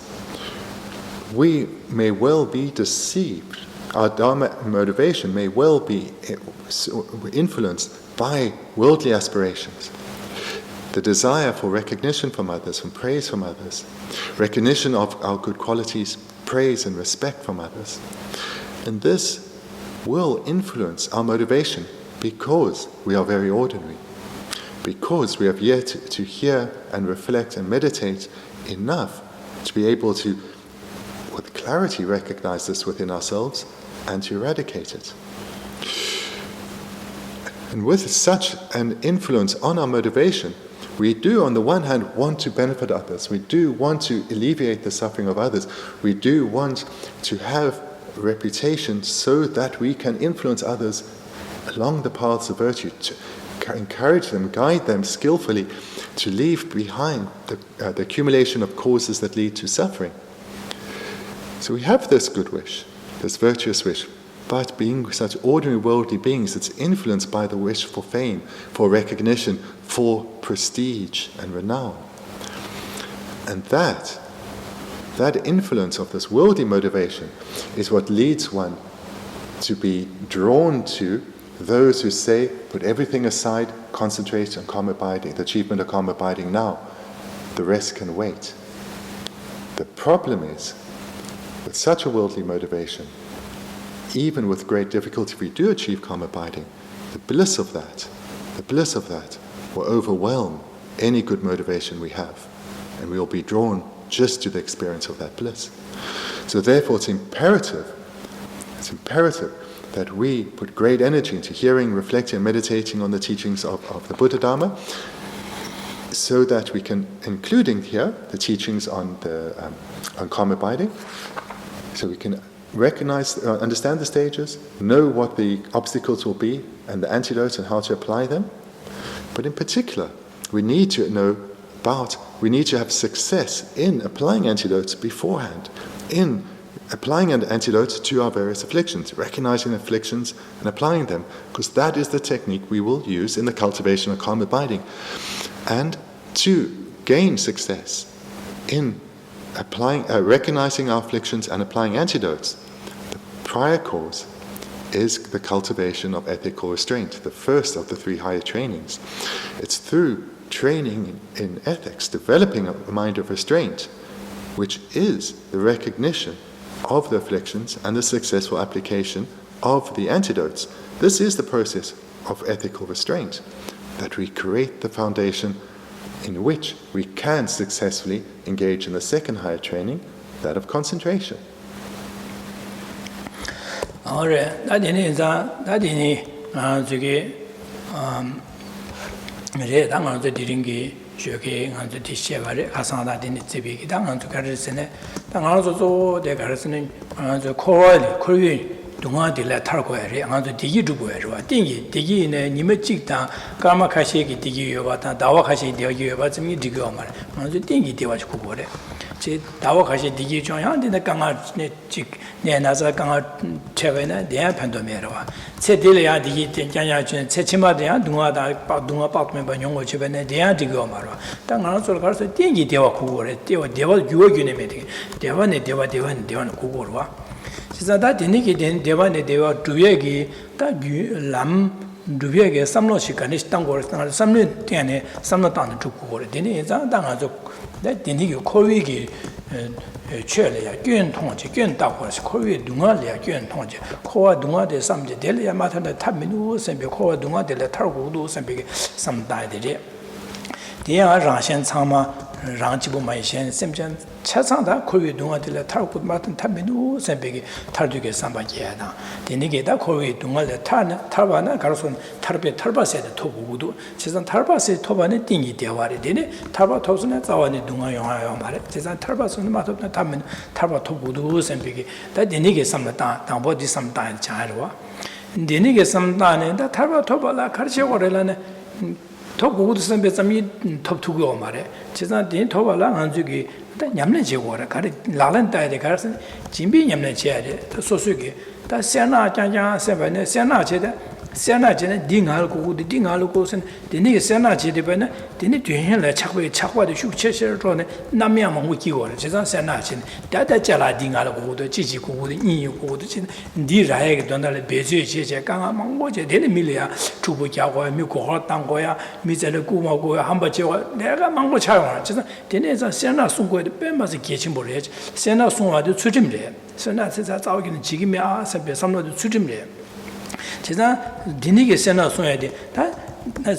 we may well be deceived. Our Dharma motivation may well be influenced by worldly aspirations. The desire for recognition from others, from praise from others, recognition of our good qualities, praise and respect from others. And this will influence our motivation because we are very ordinary, because we have yet to hear and reflect and meditate enough to be able to, with clarity, recognize this within ourselves and to eradicate it. And with such an influence on our motivation, we do, on the one hand, want to benefit others. We do want to alleviate the suffering of others. We do want to have reputation so that we can influence others along the paths of virtue, to encourage them, guide them skillfully to leave behind the accumulation of causes that lead to suffering. So we have this good wish, this virtuous wish, but being such ordinary worldly beings, it's influenced by the wish for fame, for recognition, for prestige and renown. And that influence of this worldly motivation is what leads one to be drawn to those who say, put everything aside, concentrate on calm abiding, the achievement of calm abiding now. The rest can wait. The problem is, with such a worldly motivation, even with great difficulty, if we do achieve calm abiding, the bliss of that will overwhelm any good motivation we have, and we will be drawn just to the experience of that bliss. So therefore it's imperative that we put great energy into hearing, reflecting, and meditating on the teachings of the Buddha Dharma, so that we can, including here the teachings on calm abiding, so we can recognize, understand the stages, know what the obstacles will be and the antidotes and how to apply them. But in particular, we need to have success in applying antidotes beforehand, in applying antidotes to our various afflictions, recognizing afflictions and applying them, because that is the technique we will use in the cultivation of calm abiding. And to gain success in recognizing our afflictions and applying antidotes, the prior cause is the cultivation of ethical restraint, the first of the three higher trainings. It's through training in ethics, developing a mind of restraint, which is the recognition of the afflictions and the successful application of the antidotes. This is the process of ethical restraint, that we create the foundation in which we can successfully engage in the second higher training, that of concentration. 동아들에 탈고야리 아주 디기 두고야로 띵기 디기네 님의 찍다 까마카시기 디기요 바다 다와카시 디기요 바쯤이 디기요 말 아주 띵기 디와지고 그래 제 다와카시 디기 중앙인데 강아네 찍 내나서 강아 체베네 대야 판도메로와 세딜이야 디기 땡장야준 세치마대야 동아다 동아 빠면 번용고 체베네 대야 디기요 말와 땅아서 가서 띵기 디와 고고래 디와 유어균에 메디 대와네 대와는 고고로와 지자다 되니게 된 대화네 대화 두에게 딱람 두에게 삼로 시간에 땅 거를 삼년 때에 삼로 땅을 두고 거래 되니 이자 땅아서 되니게 코위기 최래야 견 통지 견 따고서 코위 동아래야 견 통지 코와 동아대 삼제 될야 마탄데 탑민우 선배 코와 동아대래 탈고도 선배게 삼다들이 대야 라신 참마 랑지부 마이신 셈전 차상다 코위 동아들에 탈고 맡은 탑민우 선배게 탈두게 삼바지야다 되니게다 코위 동아래 탈바나 가로선 탈베 탈바세도 토부도 지선 탈바세 토바네 띵이 대화리 되네 탈바 토스네 자원이 동아 영화요 말에 지선 탈바스는 맞다 탑민 탈바 토부도 선배게 다 되니게 삼다 당보디 삼다 자르와 되니게 삼다네 다 탈바 토발라 가르쳐고래라네 토고도 선배점이 톱투고 말에 지선 된 토발라 안주기 냠내 제고라 가리 라란다에 가서 진비 냠내 제야데 소수기 다 세나 장장 세바네 세나 제데 세나지는 딩할 고고도 딩할 고선 되니 세나지데베나 되니 뒤현래 착과도 슈체셔로네 남야만 위기고래 제가 세나진 다다자라 딩할 고고도 지지 고고도 이 고고도 진 니라에게 don달에 베제제 강아만 뭐제 되는 밀이야 주부자고 미고하 땅고야 미제를 꾸마고야 한바지와 내가 망고 차요 제가 되네서 세나 송고에 빼면서 계침을 해야지 세나 송와도 추짐래 세나 세자 자오기는 지금이 아서베 삼로도 추짐래 제가 디니게 세나 송해야 돼. 다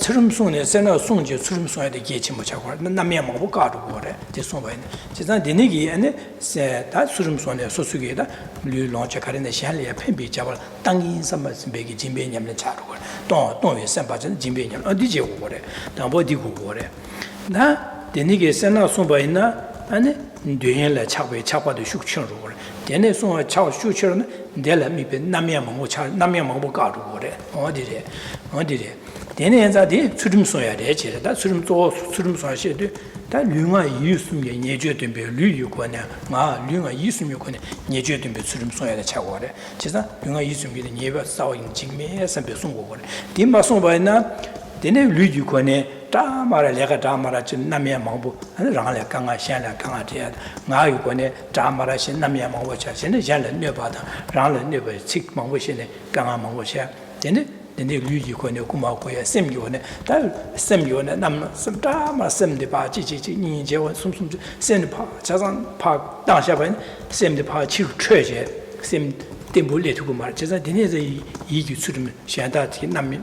처럼 송네 세나 송지 처럼 송해야 돼. 계치 못 하고 남이야 뭐 가도 그래. 제 송바인. 제가 디니게 안에 세다 처럼 송네 소수게다 류롱체 가는데 시할이야 팬비 잡을 땅인 삼바스 베기 진배냠네 차로 그래. 또왜 삼바전 진배냠 어디지 오고 그래. 다 어디고 그래. 나 디니게 세나 송바이나 안에 뒤에라 착과도 슉쳐로 그래. 얘네 송아 차 슉쳐는 내가 미베 남야만 차 남야만 가도 그래. 어디래. 얘네 자디 수름 소야 돼. 제가 수름 소야시도 다 류가 이유스면 예죄된 배 류유권에 마 류가 이유스면 예죄된 배 수름 소야 돼 차고 그래. 제가 류가 이유스면 예배 싸우인 직면에서 배송고 그래. 뒷마 송바이나 얘네 류유권에 다 말아 내가 다 말아지 남이야 먹고 하는 강아 샹라 강아 돼야 나 이번에 다 말아시 남이야 먹고 자신은 잘은 내봐다 랑은 내봐 직 먹고 신에 강아 먹고 셔 근데 류지권에 고마고야 셈기원에 다 셈기원에 남 셈다 마 셈데 바 지지지 니제원 숨숨 셈데 파 자산 파 당下번 셈데 파 치우 최제 셈 때문에 두고 말 제가 되네서 이기 수르면 시한다티 남미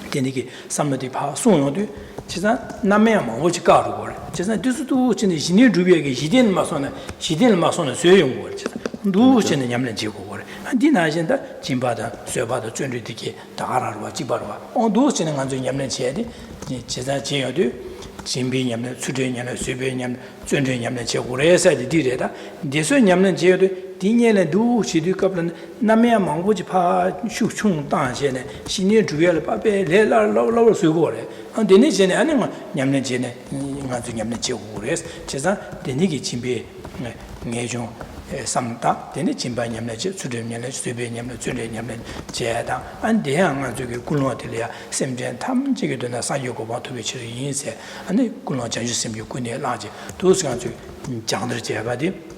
되니게 삼노디 파 송용도 제가 남매만 오지 가로 걸 제가 뒤수도 진짜 신이 주비에게 시대는 마소는 소용 걸 누구는 냠는 지고 걸 디나진다 진바다 쇠바다 쫀리디게 다가라로 지바로 누구는 간주 냠는 지야디 제가 지여도 진비 냠는 수제 냠는 쇠배 냠는 쫀리 냠는 지고래서 디레다 디소 냠는 지여도 디년에 누구시도 갑는 남매야 망고지 파 슈충 당시에는 신이 주야를 빠베 레라로 쓰고래 근데 전에 아니면 냠는 전에 인간도 냠는 지고래서 제가 되니기 진비 내종 삼다 되니 진바 냠는 수제 냠는 쇠배 냠는 쫀리 냠는 제다 안 대항아 저기 굴로들이야 샘전 탐지기도 나 사유고 바투비치 인세 아니 굴로 자주심 요군에 라지 도스가 저기 장들 제바디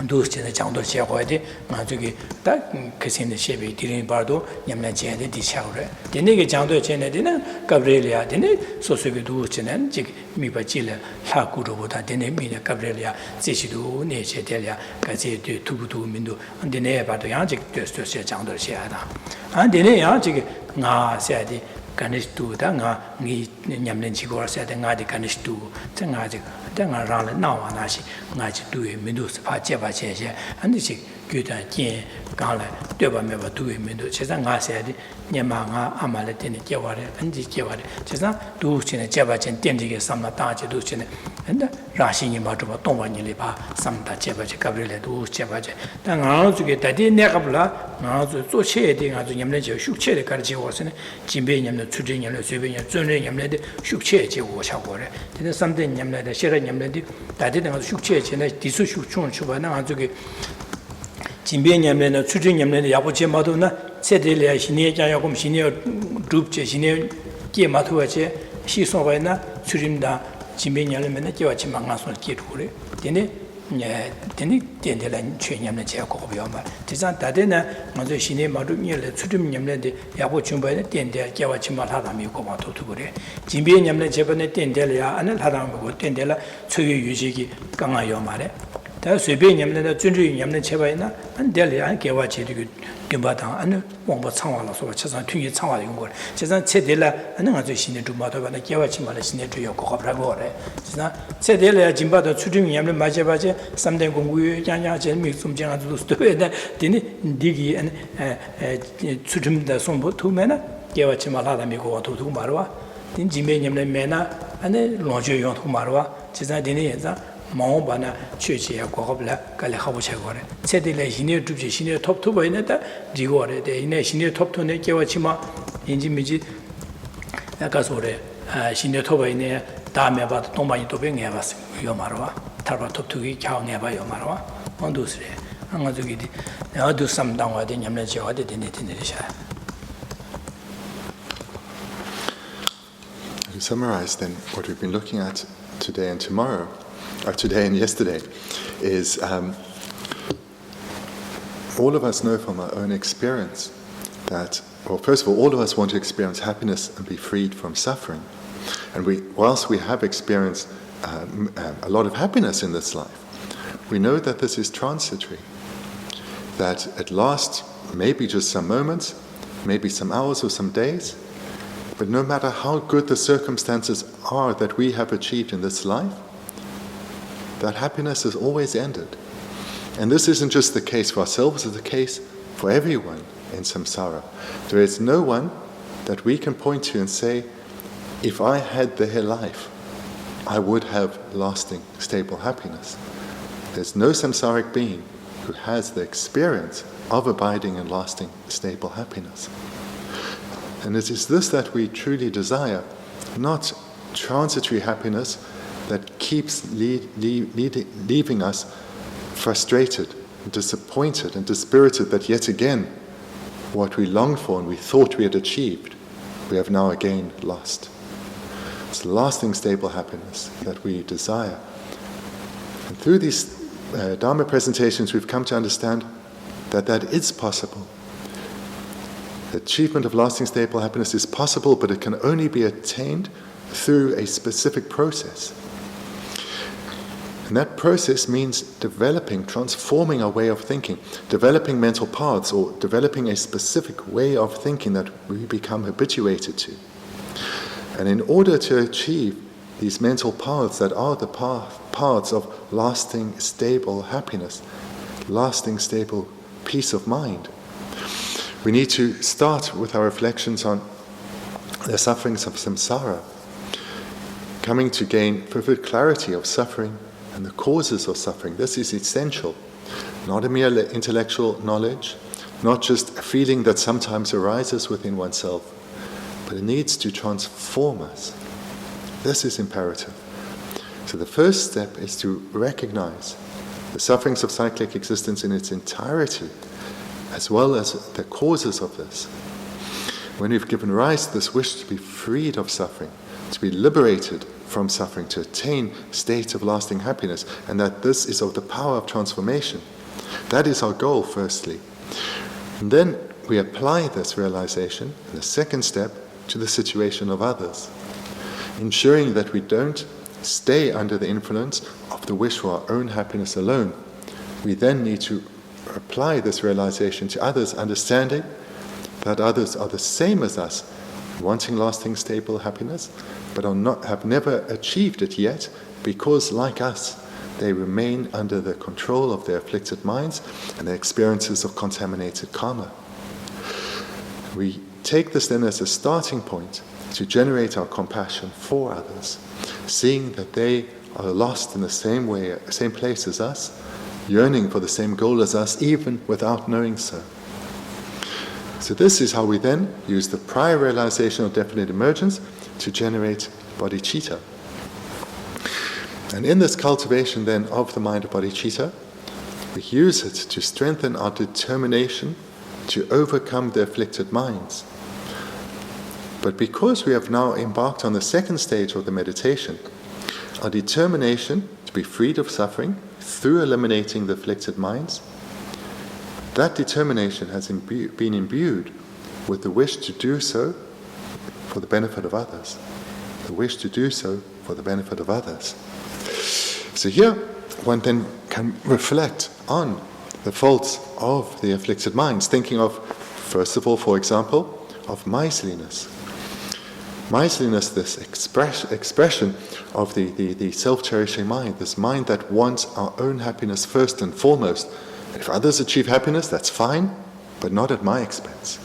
도스체의 장도 제거해야 돼. 저기 딱 그신의 쉐비 디린 바도 냠나 제한테 디샤오래. 되네게 장도 제네데는 가브리엘이야. 되네 소소게 도스체는 즉 미바질라 사구로보다 되네 미네 가브리엘이야. 제시도 내제델이야. 가제 두부도 민도 되네 바도 양직 되스도세 장도 제하다. 안 되네 양직 나 세야디 가니스투다 나니 냠는 지고를 세야 돼. 나디 가니스투 정아직 내가 라는 나와나시 나지 두에 민도스 파제바제제 안디시 규단 진 강래 되바메바 두에 민도 제가 나세야디 녀마가 아말레 되는 제와래 안디 제와래 제가 두치네 제바젠 땡디게 삼나 다지 두치네 근데 라신이 마도바 동반이리 봐 삼다 제바제 가브레레 두 제바제 당 나주게 다디 내가 불라 나주 조체에 대한 아주 냠내 제 슈체에 가르치고 왔으네 진배 냠내 추진 냠내 쇠배 냠내 전례 냠내데 슈체에 제고 샤고래 근데 삼대 냠내데 셔라 냠내데 다디는 아주 슈체에 제네 디수 슈충 추바나 아주게 진배 냠내는 추진 냠내데 야보제 마도나 세델이야 신의 자야금 신의 룹제 신의 게 마토와제 시소바이나 추림다 진배 냠내면 제와치 망가서 기르고래 되네 되니 된데란 최념의 제고고요 말 대상 다데나 먼저 신의 마루미를 추림 냠내데 야보 준바에 된데 제와치 말하다미 고마도 두고래 진배 냠내 제번에 된데야 안을 하다고 된데라 초유 유지기 강하요 말에 다 쇠배 냠내다 준주의 냠내 제바이나 안데야 개와치도 금바당 안을 뭔가 상황으로서 최선 튀기 상황 이런 거 최선 체델라 하는 아주 신의 주마도가 개와치 말에 신의 주요 고급라고 그래 지나 체델라 진바도 추중이 냠내 맞아봐제 삼대 공부 양양 재미 좀 정하도 스토에다 되니 디기 추중다 손보 투메나 개와치 말하다 미고 도도 말와 딘 지메 냠내 메나 안에 로조 용 말와 지나 되니 현자 마오바나 최지야 고급라 갈래 하고 제거래 세대래 신의 주지 신의 톱톱 있는데 지고래 내 신의 톱톱에 개와치마 인지미지 약간 소래 신의 톱에 있네 다음에 봐도 동반이 또 병해 봤어 요 말와 탈바 톱톱이 겨우해 봐요 말와 언도스래 한가족이 어두 삼당화 되냐면 제가 되네 되네샤 summarize then what we've been looking at today and tomorrow, or today and yesterday, is all of us know from our own experience that, well, first of all of us want to experience happiness and be freed from suffering. And whilst we have experienced a lot of happiness in this life, we know that this is transitory, that it lasts maybe just some moments, maybe some hours or some days, but no matter how good the circumstances are that we have achieved in this life, that happiness is always ended. And this isn't just the case for ourselves, it's the case for everyone in samsara. There is no one that we can point to and say, if I had their life, I would have lasting, stable happiness. There's no samsaric being who has the experience of abiding and lasting, stable happiness. And it is this that we truly desire, not transitory happiness that keeps leaving us frustrated, disappointed and dispirited that yet again what we longed for and we thought we had achieved, we have now again lost. It's lasting, stable happiness that we desire. And through these Dharma presentations we've come to understand that that is possible. The achievement of lasting, stable happiness is possible, but it can only be attained through a specific process. And that process means developing, transforming our way of thinking, developing mental paths, or developing a specific way of thinking that we become habituated to. And in order to achieve these mental paths that are the paths of lasting, stable happiness, lasting, stable peace of mind, we need to start with our reflections on the sufferings of samsara, coming to gain vivid clarity of suffering and the causes of suffering. This is essential. Not a mere intellectual knowledge, not just a feeling that sometimes arises within oneself, but it needs to transform us. This is imperative. So the first step is to recognize the sufferings of cyclic existence in its entirety, as well as the causes of this. When we've given rise to this wish to be freed of suffering, to be liberated from suffering, to attain states of lasting happiness, and that this is of the power of transformation. That is our goal, firstly. And then we apply this realization, in the second step, to the situation of others, ensuring that we don't stay under the influence of the wish for our own happiness alone. We then need to apply this realization to others, understanding that others are the same as us, wanting lasting, stable happiness, but have never achieved it yet, because, like us, they remain under the control of their afflicted minds and their experiences of contaminated karma. We take this then as a starting point to generate our compassion for others, seeing that they are lost in the same way, same place as us, yearning for the same goal as us, even without knowing so. So this is how we then use the prior realization of definite emergence to generate bodhicitta. And in this cultivation then of the mind of bodhicitta, we use it to strengthen our determination to overcome the afflicted minds. But because we have now embarked on the second stage of the meditation, our determination to be freed of suffering through eliminating the afflicted minds, that determination has been imbued with the wish to do so for the benefit of others. The wish to do so for the benefit of others. So here one then can reflect on the faults of the afflicted minds, thinking of, first of all, for example, of miserliness. Miserliness, this expression of the self-cherishing mind, this mind that wants our own happiness first and foremost. If others achieve happiness, that's fine, but not at my expense.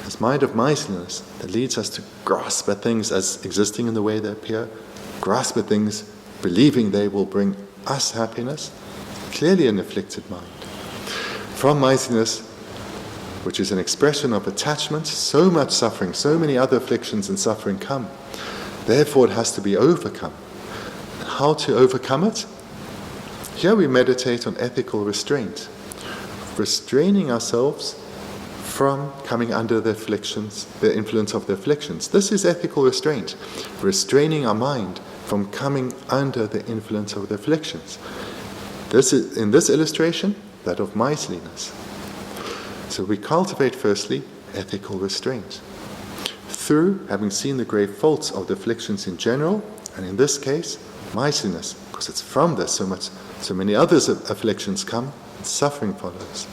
This mind of miserliness that leads us to grasp at things as existing in the way they appear, grasp at things believing they will bring us happiness, clearly an afflicted mind. From miserliness, which is an expression of attachment, so much suffering, so many other afflictions and suffering come. Therefore it has to be overcome. How to overcome it? Here we meditate on ethical restraint, restraining ourselves from coming under the afflictions, the influence of the afflictions. This is ethical restraint, restraining our mind from coming under the influence of the afflictions. This is, in this illustration, that of miserliness. So we cultivate firstly ethical restraint through having seen the grave faults of the afflictions in general, and in this case, miserliness, because it's from this so many other afflictions come, and suffering follows.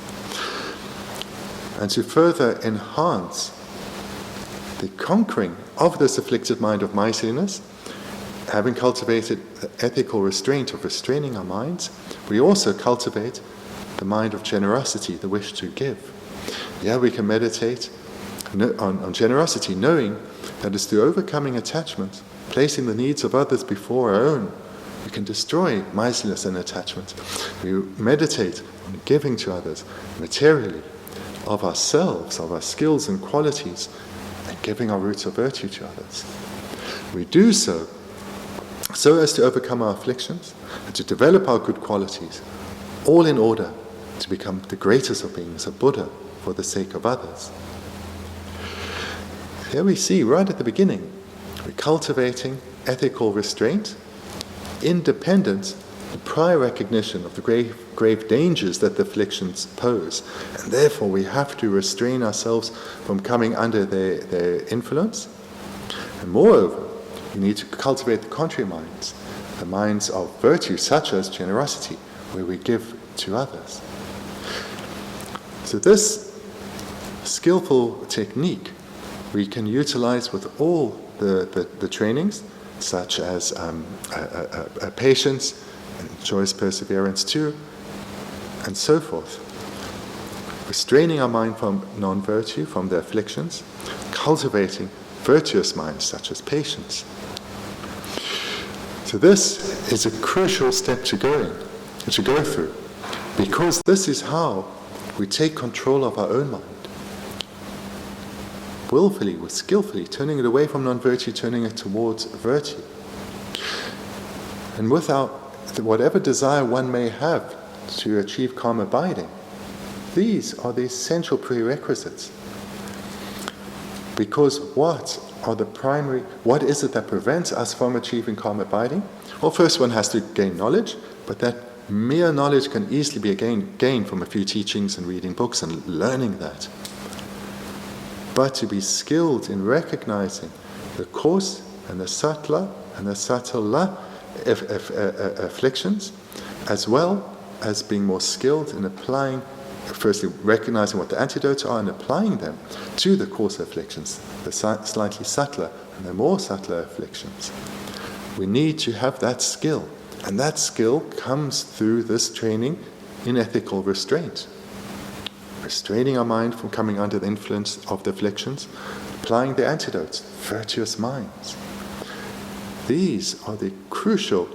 And to further enhance the conquering of this afflicted mind of miserliness, having cultivated the ethical restraint of restraining our minds, we also cultivate the mind of generosity, the wish to give. Yeah, we can meditate on generosity, knowing that it's through overcoming attachment, placing the needs of others before our own, we can destroy miserliness and attachment. We meditate on giving to others materially, of ourselves, of our skills and qualities, and giving our roots of virtue to others. We do so as to overcome our afflictions and to develop our good qualities, all in order to become the greatest of beings, a Buddha, for the sake of others. Here we see, right at the beginning, we're cultivating ethical restraint, independent, the prior recognition of the grave dangers that the afflictions pose, and therefore we have to restrain ourselves from coming under their influence. And moreover, we need to cultivate the contrary minds, the minds of virtue such as generosity, where we give to others. So this skillful technique we can utilize with all the trainings, such as patience, and choice perseverance too, and so forth. Restraining our mind from non-virtue, from the afflictions, cultivating virtuous minds such as patience. So this is a crucial step to go through, because this is how we take control of our own mind. Willfully, skillfully, turning it away from non-virtue, turning it towards virtue. And without whatever desire one may have to achieve calm abiding, these are the essential prerequisites. Because what is it that prevents us from achieving calm abiding? Well, first one has to gain knowledge, but that mere knowledge can easily be gained from a few teachings and reading books and learning that. But to be skilled in recognizing the coarse and the subtler and the subtler afflictions, as well as being more skilled in applying, firstly recognizing what the antidotes are and applying them to the coarser afflictions, the slightly subtler and the more subtler afflictions. We need to have that skill, and that skill comes through this training in ethical restraint. Restraining our mind from coming under the influence of the afflictions, applying the antidotes, virtuous minds. These are the crucial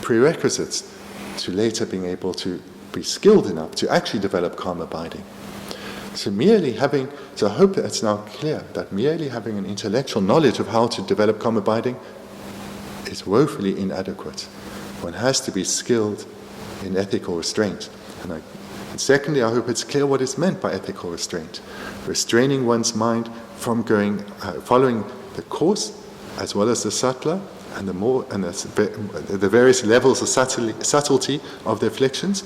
prerequisites to later being able to be skilled enough to actually develop calm abiding. So I hope that it's now clear that merely having an intellectual knowledge of how to develop calm abiding is woefully inadequate. One has to be skilled in ethical restraint. And secondly, I hope it's clear what is meant by ethical restraint. Restraining one's mind from following the coarse as well as the subtler and the various levels of subtlety of the afflictions,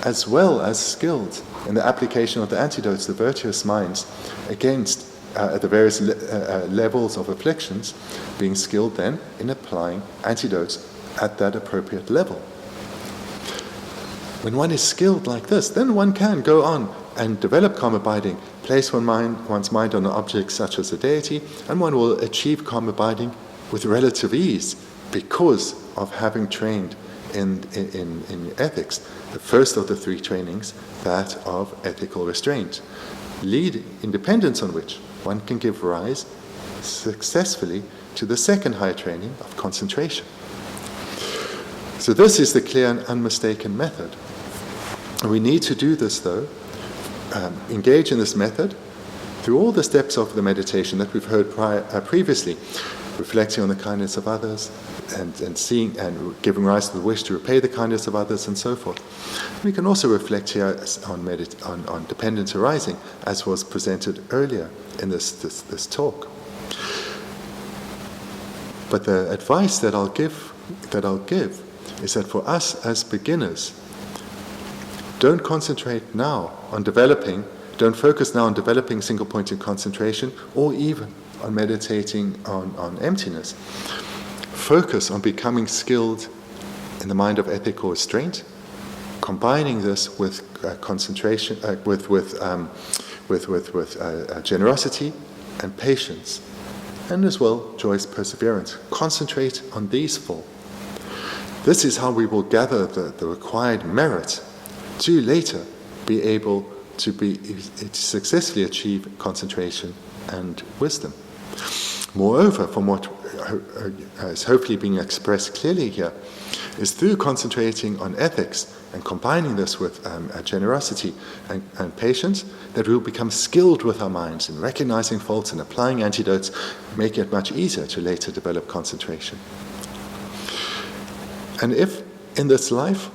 as well as skilled in the application of the antidotes, the virtuous minds, against the various levels of afflictions, being skilled then in applying antidotes at that appropriate level. When one is skilled like this, then one can go on and develop calm abiding, place one's mind on an object such as a deity, and one will achieve calm abiding with relative ease because of having trained in ethics, the first of the three trainings, that of ethical restraint, independence on which one can give rise successfully to the second higher training of concentration. So this is the clear and unmistaken method. We need to do this, though, engage in this method through all the steps of the meditation that we've heard previously. reflecting on the kindness of others, and seeing and giving rise to the wish to repay the kindness of others, and so forth. We can also reflect here on dependence arising, as was presented earlier in this talk. But the advice that I'll give is that for us as beginners, don't concentrate now on developing, don't focus now on developing single-pointed concentration, or even on meditating on emptiness. Focus on becoming skilled in the mind of ethical restraint, combining this with concentration, with generosity and patience, and as well joyous perseverance. Concentrate on these four. This is how we will gather the required merit to later be able to successfully achieve concentration and wisdom. Moreover, from what is hopefully being expressed clearly here, is through concentrating on ethics and combining this with generosity and patience, that we will become skilled with our minds in recognizing faults and applying antidotes, making it much easier to later develop concentration. And if in this life,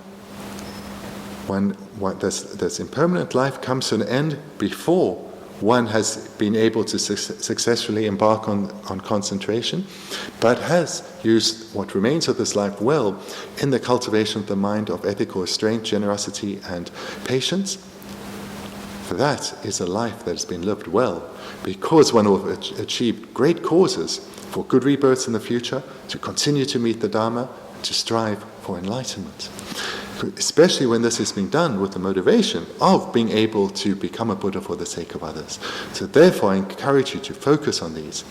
when this impermanent life comes to an end before one has been able to successfully embark on concentration, but has used what remains of this life well in the cultivation of the mind of ethical restraint, generosity, and patience, that is a life that has been lived well, because one will have achieved great causes for good rebirths in the future, to continue to meet the Dharma, to strive for enlightenment. Especially when this is being done with the motivation of being able to become a Buddha for the sake of others. So therefore I encourage you to focus on these: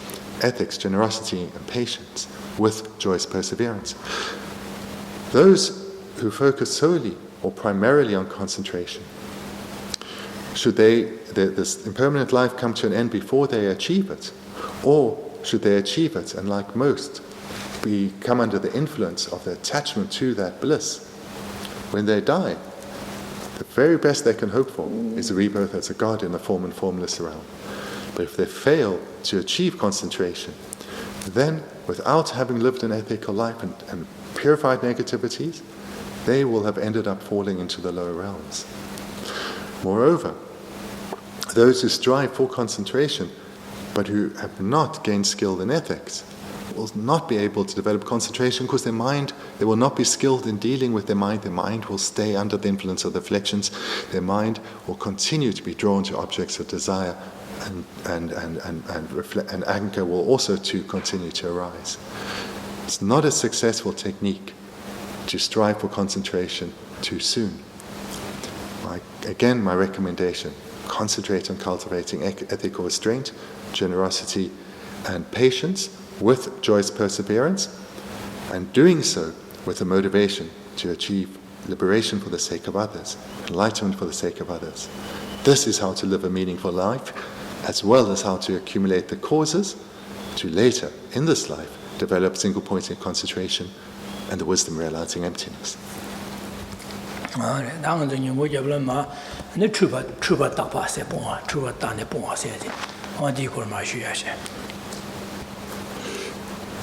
ethics, generosity, and patience, with joyous perseverance. Those who focus solely or primarily on concentration, should this impermanent life come to an end before they achieve it? Or should they achieve it and, like most, come under the influence of the attachment to that bliss? When they die, the very best they can hope for is a rebirth as a god in the form and formless realm. But if they fail to achieve concentration, then without having lived an ethical life and purified negativities, they will have ended up falling into the lower realms. Moreover, those who strive for concentration but who have not gained skill in ethics will not be able to develop concentration, because they will not be skilled in dealing with their mind. Their mind will stay under the influence of the afflictions. Their mind will continue to be drawn to objects of desire, and anger will also continue to arise. It's not a successful technique to strive for concentration too soon. Again, my recommendation: concentrate on cultivating ethical restraint, generosity, and patience, with joyous perseverance, and doing so with a motivation to achieve liberation for the sake of others, enlightenment for the sake of others. This is how to live a meaningful life, as well as how to accumulate the causes to later, in this life, develop single-pointed concentration and the wisdom realizing emptiness.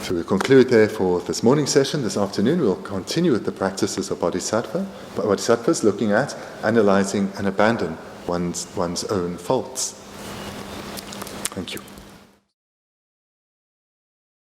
So we'll conclude there for this morning session. This afternoon we'll continue with the practices of bodhisattvas, looking at, analyzing, and abandon one's own faults. Thank you.